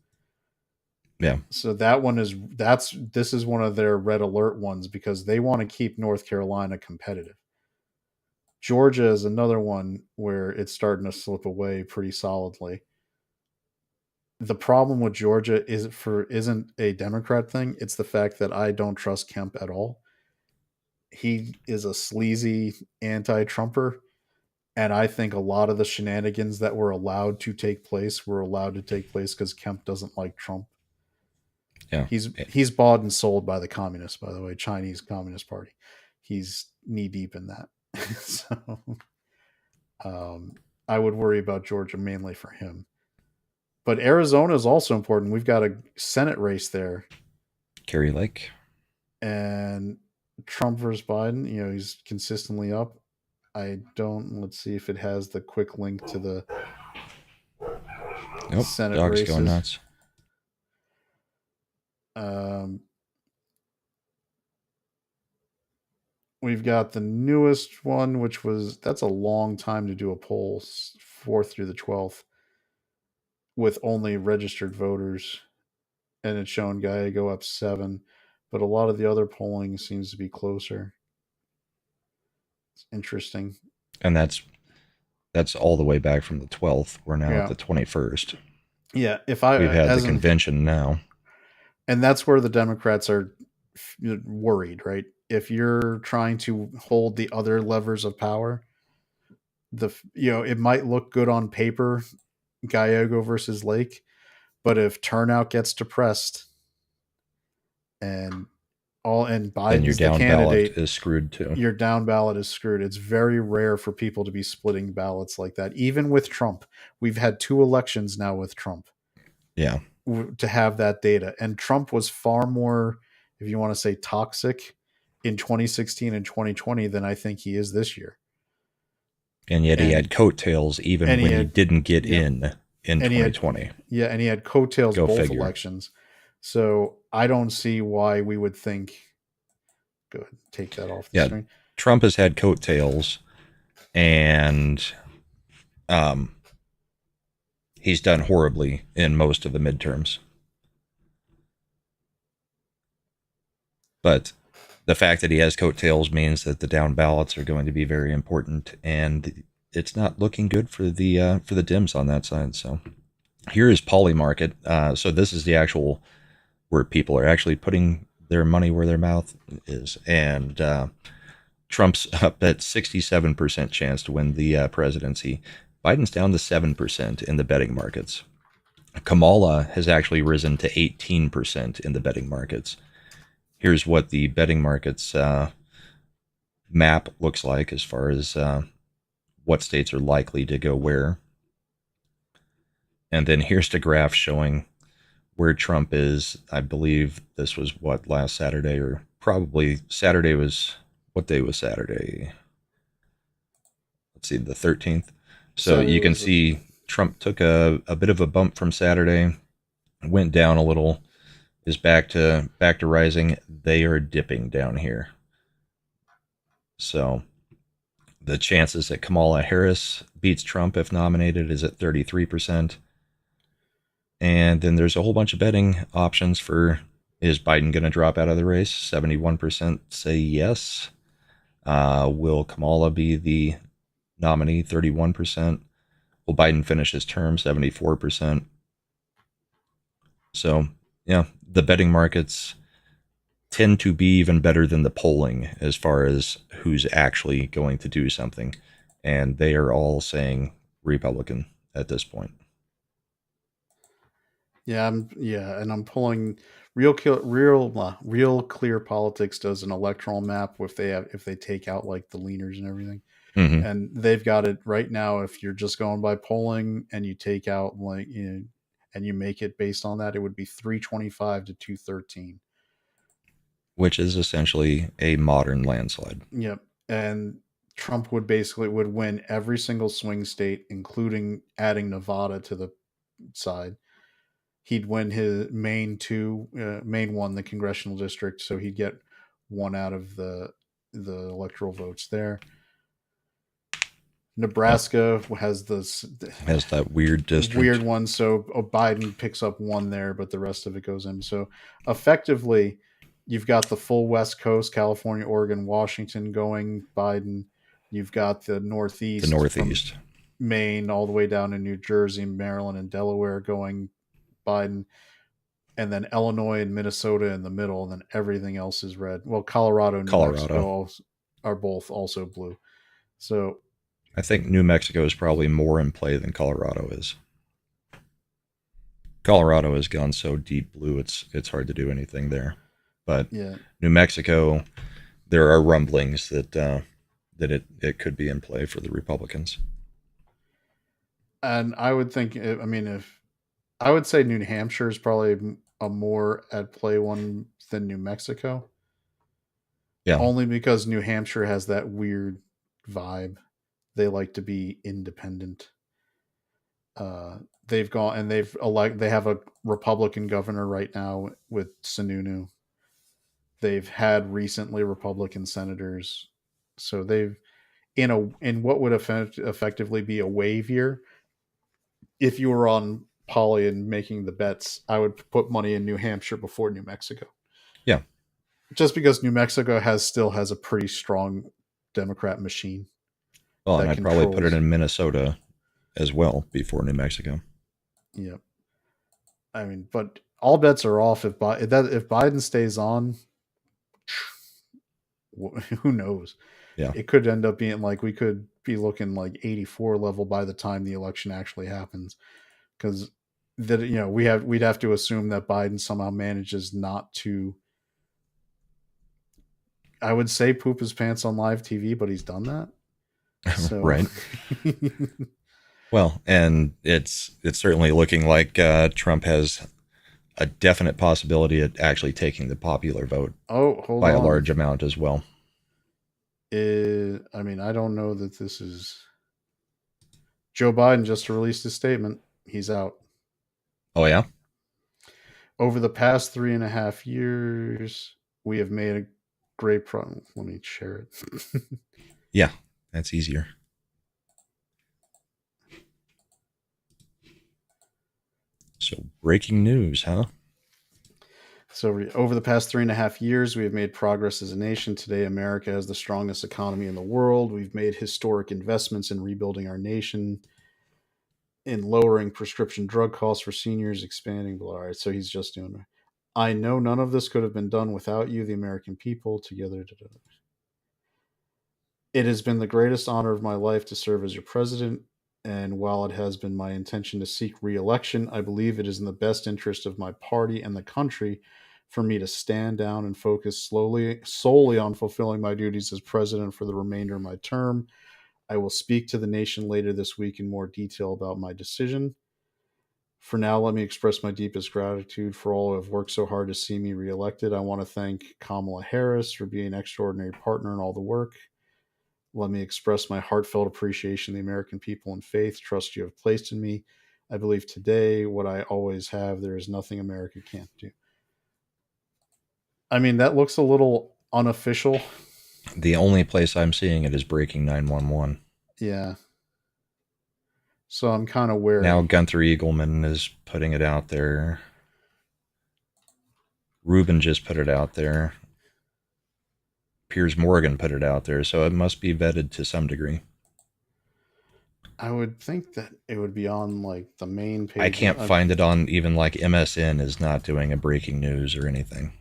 Yeah. So this is one of their red alert ones because they want to keep North Carolina competitive. Georgia is another one where it's starting to slip away pretty solidly. The problem with Georgia isn't a Democrat thing. It's the fact that I don't trust Kemp at all. He is a sleazy anti-Trumper, and I think a lot of the shenanigans that were allowed to take place were allowed to take place because Kemp doesn't like Trump. Yeah. He's bought and sold by the communists, by the way, Chinese Communist Party. He's knee deep in that. So I would worry about Georgia mainly for him. But Arizona is also important. We've got a Senate race there. Kerry Lake. And Trump versus Biden, he's consistently up. Let's see if it has the quick link to the Senate dog's races. going nuts. We've got the newest one, that's a long time to do a poll, 4th through the 12th, with only registered voters, and it's showing Gallego up 7, but a lot of the other polling seems to be closer. It's interesting. And that's all the way back from the 12th. We're now at the 21st. Yeah, we've had the convention now. And that's where the Democrats are worried, right? If you're trying to hold the other levers of power, it might look good on paper, Gallego versus Lake, but if turnout gets depressed and Biden's the candidate, is screwed too. Your down ballot is screwed. It's very rare for people to be splitting ballots like that. Even with Trump, we've had 2 elections now with Trump. Yeah. To have that data. And Trump was far more, if you want to say, toxic in 2016 and 2020 than I think he is this year. And yet he had coattails even when he didn't get in 2020. And he had coattails both elections. So I don't see why we would think. Go ahead, take that off the Yeah, screen. Trump has had coattails, and um, he's done horribly in most of the midterms. But the fact that he has coattails means that the down ballots are going to be very important, and it's not looking good for the Dems on that side. So here is Polymarket. So this is the actual where people are actually putting their money where their mouth is, and Trump's up at 67% chance to win the presidency. Biden's down to 7% in the betting markets. Kamala has actually risen to 18% in the betting markets. Here's what the betting markets map looks like as far as what states are likely to go where. And then here's the graph showing where Trump is. I believe this was what, last Saturday, or probably Saturday was, what day was Saturday? Let's see, the 13th. So Saturday you can was the- see Trump took a bit of a bump from Saturday, went down a little, is back to rising. They are dipping down here. So the chances that Kamala Harris beats Trump if nominated is at 33%. And then there's a whole bunch of betting options for, is Biden going to drop out of the race? 71% say yes. Will Kamala be the nominee? 31%. Will Biden finish his term? 74%. So, yeah, the betting markets tend to be even better than the polling as far as who's actually going to do something. And they are all saying Republican at this point. Yeah, and I'm pulling real clear politics does an electoral map if they take out like the leaners and everything, Mm-hmm. and they've got it right now. If you're just going by polling and you take out and you make it based on that, it would be 325 to 213. Which is essentially a modern landslide. Yep, and Trump would win every single swing state, including adding Nevada to the side. He'd win his main one, the congressional district, so he'd get one out of the electoral votes there. Nebraska has this Has that weird district. weird one, so Biden picks up one there, but the rest of it goes in. So effectively, you've got the full West Coast, California, Oregon, Washington going Biden. You've got the Northeast, The Northeast. from Maine all the way down to New Jersey, Maryland, and Delaware going Biden, and then Illinois and Minnesota in the middle, and then everything else is red. Well, Colorado and New Mexico are both also blue. So I think New Mexico is probably more in play than Colorado is. Colorado has gone so deep blue, it's hard to do anything there. But yeah, New Mexico, there are rumblings that it could be in play for the Republicans. and I would think, I mean, if I would say New Hampshire is probably a more at play one than New Mexico. Yeah. Only because New Hampshire has that weird vibe. They like to be independent. They've gone and they have a Republican governor right now with Sununu. They've had recently Republican senators, so they've in what would effectively be a wave year. If you were on Poly and making the bets, I would put money in New Hampshire before New Mexico. Yeah. Just because New Mexico still has a pretty strong Democrat machine. Well, and I'd probably put it in Minnesota as well before New Mexico. Yep. I mean, but all bets are off if Biden stays on. Who knows? Yeah. It could end up being like we could be looking like 84 level by the time the election actually happens, because we'd have to assume that Biden somehow manages not to. I would say poop his pants on live TV, but he's done that. So. Right. Well, and it's certainly looking like Trump has a definite possibility of actually taking the popular vote by a large amount as well. I mean, I don't know that this is Joe Biden just released a statement. He's out. Oh yeah. Over the past 3.5 years, we have made a great problem. Let me share it. Yeah, that's easier. So breaking news, huh? So over the past 3.5 years, we have made progress as a nation. Today, America has the strongest economy in the world. We've made historic investments in rebuilding our nation, in lowering prescription drug costs for seniors, expanding. All right, so he's just doing. I know none of this could have been done without you, the American people. Together, it has been the greatest honor of my life to serve as your president. And while it has been my intention to seek re-election, I believe it is in the best interest of my party and the country for me to stand down and focus solely on fulfilling my duties as president for the remainder of my term. I will speak to the nation later this week in more detail about my decision. For now, let me express my deepest gratitude for all who have worked so hard to see me reelected. I want to thank Kamala Harris for being an extraordinary partner in all the work. Let me express my heartfelt appreciation to the American people and faith, trust you have placed in me. I believe today, what I always have, there is nothing America can't do. I mean, that looks a little unofficial. The only place I'm seeing it is breaking 911. Yeah. So I'm kind of wary. Now Gunther Eagleman is putting it out there. Rubin just put it out there. Piers Morgan put it out there, so it must be vetted to some degree. I would think that it would be on like the main page. I can't find it on even like MSN is not doing a breaking news or anything.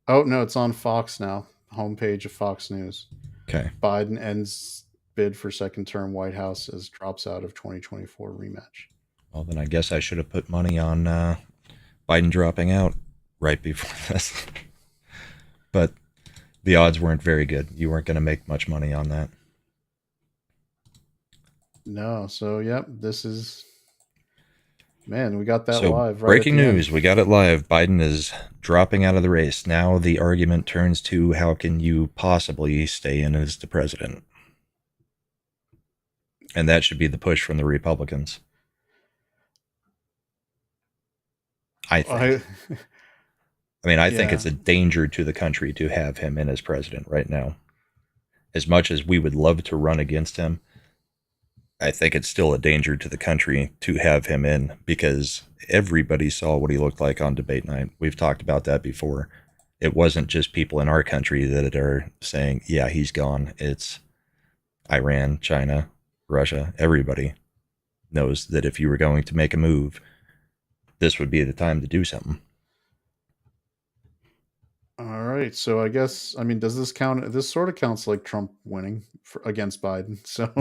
Oh, no, it's on Fox now. Homepage of Fox News. Okay. Biden ends bid for second term White House as drops out of 2024 rematch. Well, then I guess I should have put money on Biden dropping out right before this. But the odds weren't very good. You weren't going to make much money on that. No, so yep, this is, man, we got that So live. Right breaking news, we got it live. Biden is dropping out of the race. Now the argument turns to how can you possibly stay in as the president? And that should be the push from the Republicans. I think. I think it's a danger to the country to have him in as president right now. As much as we would love to run against him, I think it's still a danger to the country to have him in because everybody saw what he looked like on debate night. We've talked about that before. It wasn't just people in our country that are saying, yeah, he's gone. It's Iran, China, Russia. Everybody knows that if you were going to make a move, this would be the time to do something. All right. So I guess, does this count? This sort of counts like Trump winning against Biden. So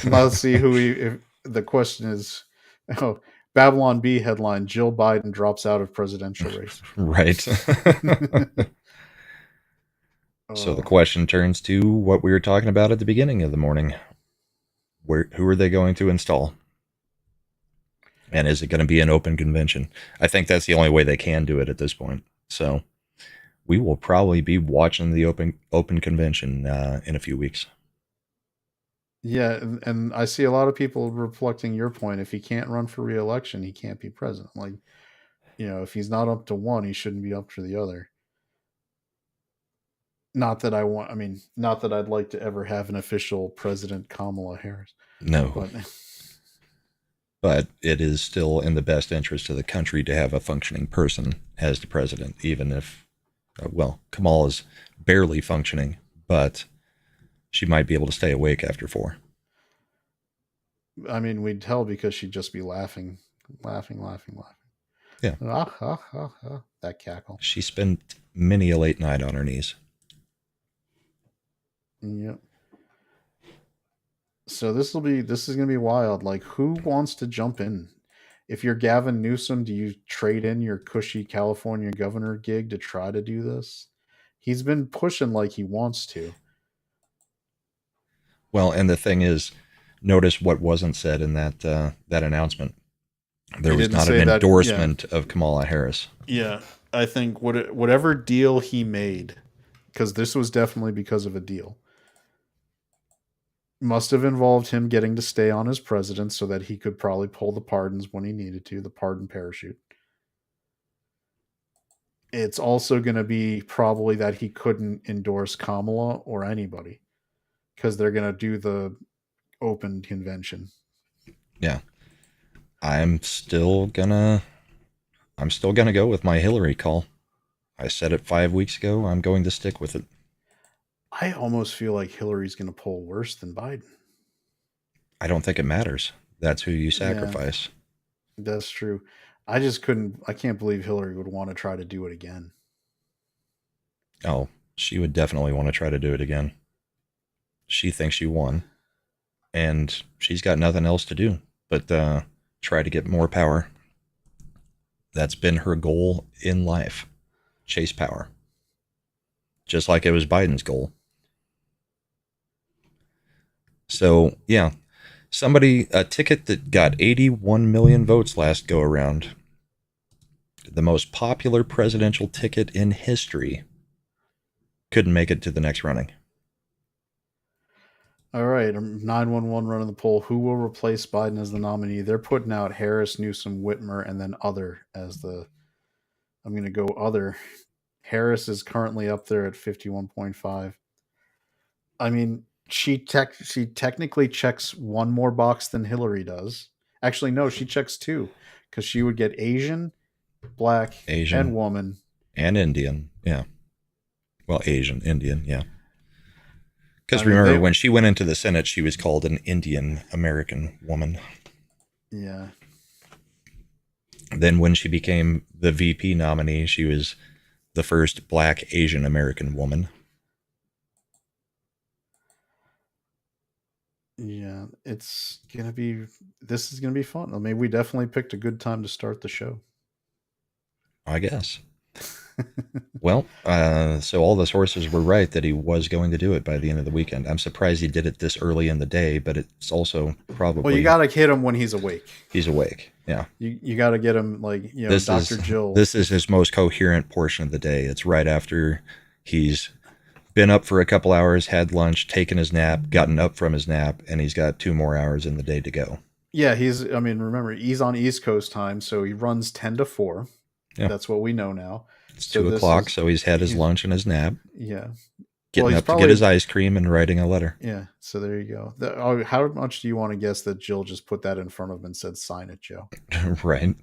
let's see if the question is, Babylon Bee headline, Jill Biden drops out of presidential race. Right. So the question turns to what we were talking about at the beginning of the morning. Who are they going to install? And is it going to be an open convention? I think that's the only way they can do it at this point. So we will probably be watching the open convention in a few weeks. Yeah, and I see a lot of people reflecting your point. If he can't run for re-election, he can't be president. Like, if he's not up to one, he shouldn't be up for the other. Not that I'd like to ever have an official president, Kamala Harris. No. But it is still in the best interest of the country to have a functioning person as the president, even if, Kamala's barely functioning, but she might be able to stay awake after 4. We'd tell because she'd just be laughing. Yeah. That cackle. She spent many a late night on her knees. Yep. So this is going to be wild. Like, who wants to jump in? If you're Gavin Newsom, do you trade in your cushy California governor gig to try to do this? He's been pushing like he wants to. Well, and the thing is, notice what wasn't said in that announcement. There was not an endorsement of Kamala Harris. Yeah, I think whatever deal he made, because this was definitely because of a deal, must have involved him getting to stay on as president so that he could probably pull the pardons when he needed to, the pardon parachute. it's also going to be probably that he couldn't endorse Kamala or anybody because they're going to do the open convention. Yeah. I'm still gonna go with my Hillary call. I said it 5 weeks ago. I'm going to stick with it. I almost feel like Hillary's going to poll worse than Biden. I don't think it matters. That's who you sacrifice. That's true. I can't believe Hillary would want to try to do it again. Oh, she would definitely want to try to do it again. She thinks she won, and she's got nothing else to do but try to get more power. That's been her goal in life. Chase power. Just like it was Biden's goal. So, yeah. A ticket that got 81 million votes last go around. The most popular presidential ticket in history. Couldn't make it to the next running. All right, 911 running the poll. Who will replace Biden as the nominee? They're putting out Harris, Newsom, Whitmer, and then other as the. I'm going to go other. Harris is currently up there at 51.5. I mean, she technically checks one more box than Hillary does. Actually, no, she checks two because she would get Asian, Black, and woman. And Indian, yeah. Well, Asian, Indian, yeah. Because remember, when she went into the Senate, she was called an Indian American woman. Yeah. Then when she became the VP nominee, she was the first Black Asian American woman. Yeah, this is going to be fun. I mean, we definitely picked a good time to start the show. I guess. Well, so all the sources were right that he was going to do it by the end of the weekend. I'm surprised he did it this early in the day, but it's also probably... Well, you got to hit him when he's awake. He's awake, yeah. You got to get him, like, Dr. Jill. This is his most coherent portion of the day. It's right after he's been up for a couple hours, had lunch, taken his nap, gotten up from his nap, and he's got 2 more hours in the day to go. Yeah, remember, he's on East Coast time, so he runs 10 to 4. Yeah. That's what we know now. It's 2 o'clock, so he's had his lunch and his nap. Yeah. Getting up to get his ice cream and writing a letter. Yeah, so there you go. How much do you want to guess that Jill just put that in front of him and said, "Sign it, Joe"? Right.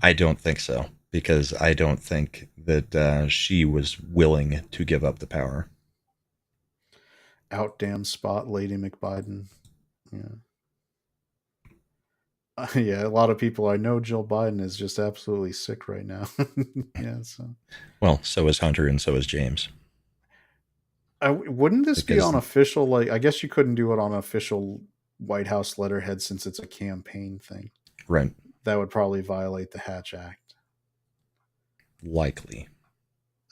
I don't think so, because I don't think that she was willing to give up the power. Out damn spot, Lady McBiden. Yeah. Yeah, a lot of people. I know Jill Biden is just absolutely sick right now. Yeah. So. Well, so is Hunter, and so is James. Wouldn't this be on official? Like, I guess you couldn't do it on official White House letterhead since it's a campaign thing. Right. That would probably violate the Hatch Act. Likely.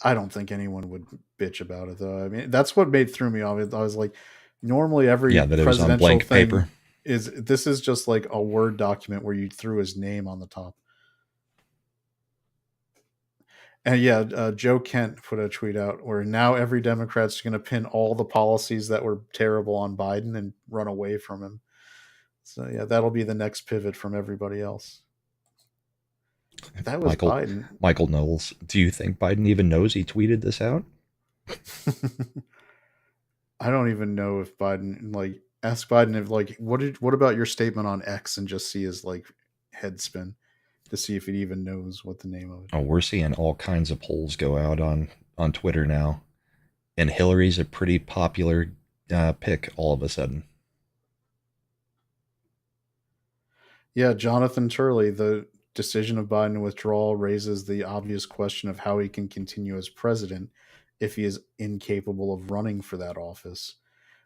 I don't think anyone would bitch about it, though. I mean, that's what threw me off. I was like, normally every that it was on blank paper. This is just like a Word document where you threw his name on the top. And yeah, Joe Kent put a tweet out where now every Democrat's going to pin all the policies that were terrible on Biden and run away from him. So yeah, that'll be the next pivot from everybody else. That was Biden. Michael Knowles. Do you think Biden even knows he tweeted this out? I don't even know if Biden, like, ask Biden if, like, what about your statement on X, and just see his, like, head spin to see if he even knows what the name of it. Oh, we're seeing all kinds of polls go out on Twitter now, and Hillary's a pretty popular pick all of a sudden. Yeah, Jonathan Turley, the decision of Biden to withdraw raises the obvious question of how he can continue as president if he is incapable of running for that office.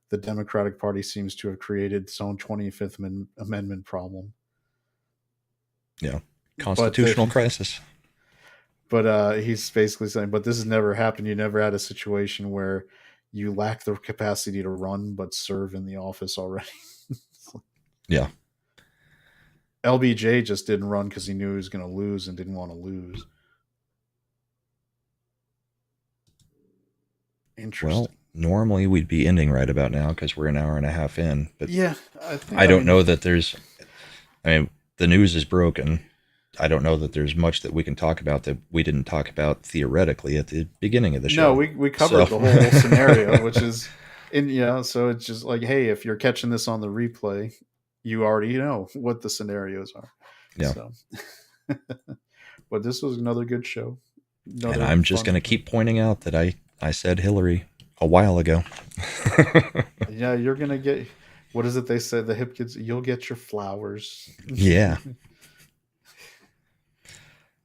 The Democratic Party seems to have created its own 25th Amendment problem. Yeah, constitutional crisis. But he's basically saying, but this has never happened. You never had a situation where you lack the capacity to run but serve in the office already. Yeah. LBJ just didn't run because he knew he was going to lose and didn't want to lose. Interesting. Well, normally we'd be ending right about now because we're an hour and a half in. But yeah, I don't know that there's... I mean, the news is broken. I don't know that there's much that we can talk about that we didn't talk about theoretically at the beginning of the show. No, we covered the whole scenario, which is, so it's just like, hey, if you're catching this on the replay, you already know what the scenarios are. Yeah. So, but this was another good show. And I'm just going to keep pointing out that I said Hillary a while ago. Yeah, you're going to get, what is it they said, the hip kids, you'll get your flowers. Yeah.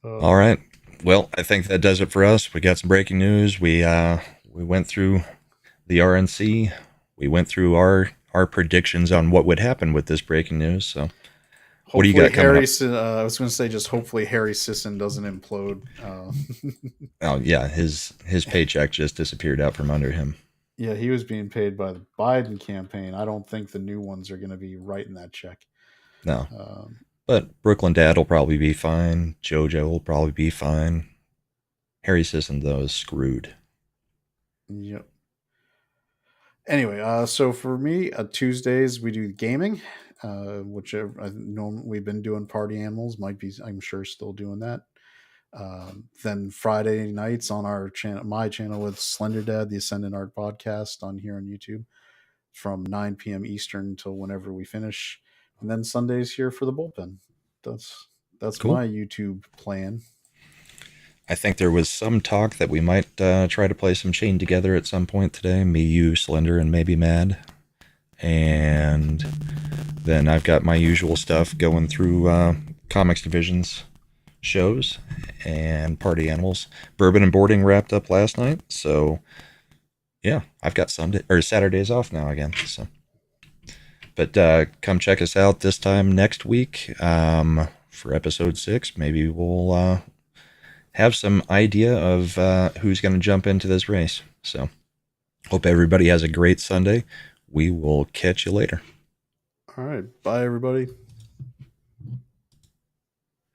All right. Well, I think that does it for us. We got some breaking news. We went through the RNC. We went through our predictions on what would happen with this breaking news. So, what do you got coming up? I was going to say, just hopefully Harry Sisson doesn't implode. Oh yeah, his paycheck just disappeared out from under him. Yeah, he was being paid by the Biden campaign. I don't think the new ones are going to be writing that check. No. But Brooklyn Dad will probably be fine. JoJo will probably be fine. Harry Sisson, though, is screwed. Yep. Anyway, so for me, Tuesdays we do gaming, which I know we've been doing Party Animals. Might be, I'm sure, still doing that. Then Friday nights on our channel, my channel with Slender Dad, the Ascendant Art Podcast on here on YouTube from 9 p.m. Eastern until whenever we finish. And then Sundays here for the Bullpen. That's cool. my YouTube plan. I think there was some talk that we might try to play some Chained Together at some point today. Me, you, Slender, and maybe Mad. And then I've got my usual stuff going through Comics Division's shows and Party Animals. Bourbon and Boarding wrapped up last night. So, yeah, I've got Saturdays off now again. So. But come check us out this time next week for episode 6. Maybe we'll have some idea of who's going to jump into this race. So hope everybody has a great Sunday. We will catch you later. All right. Bye, everybody.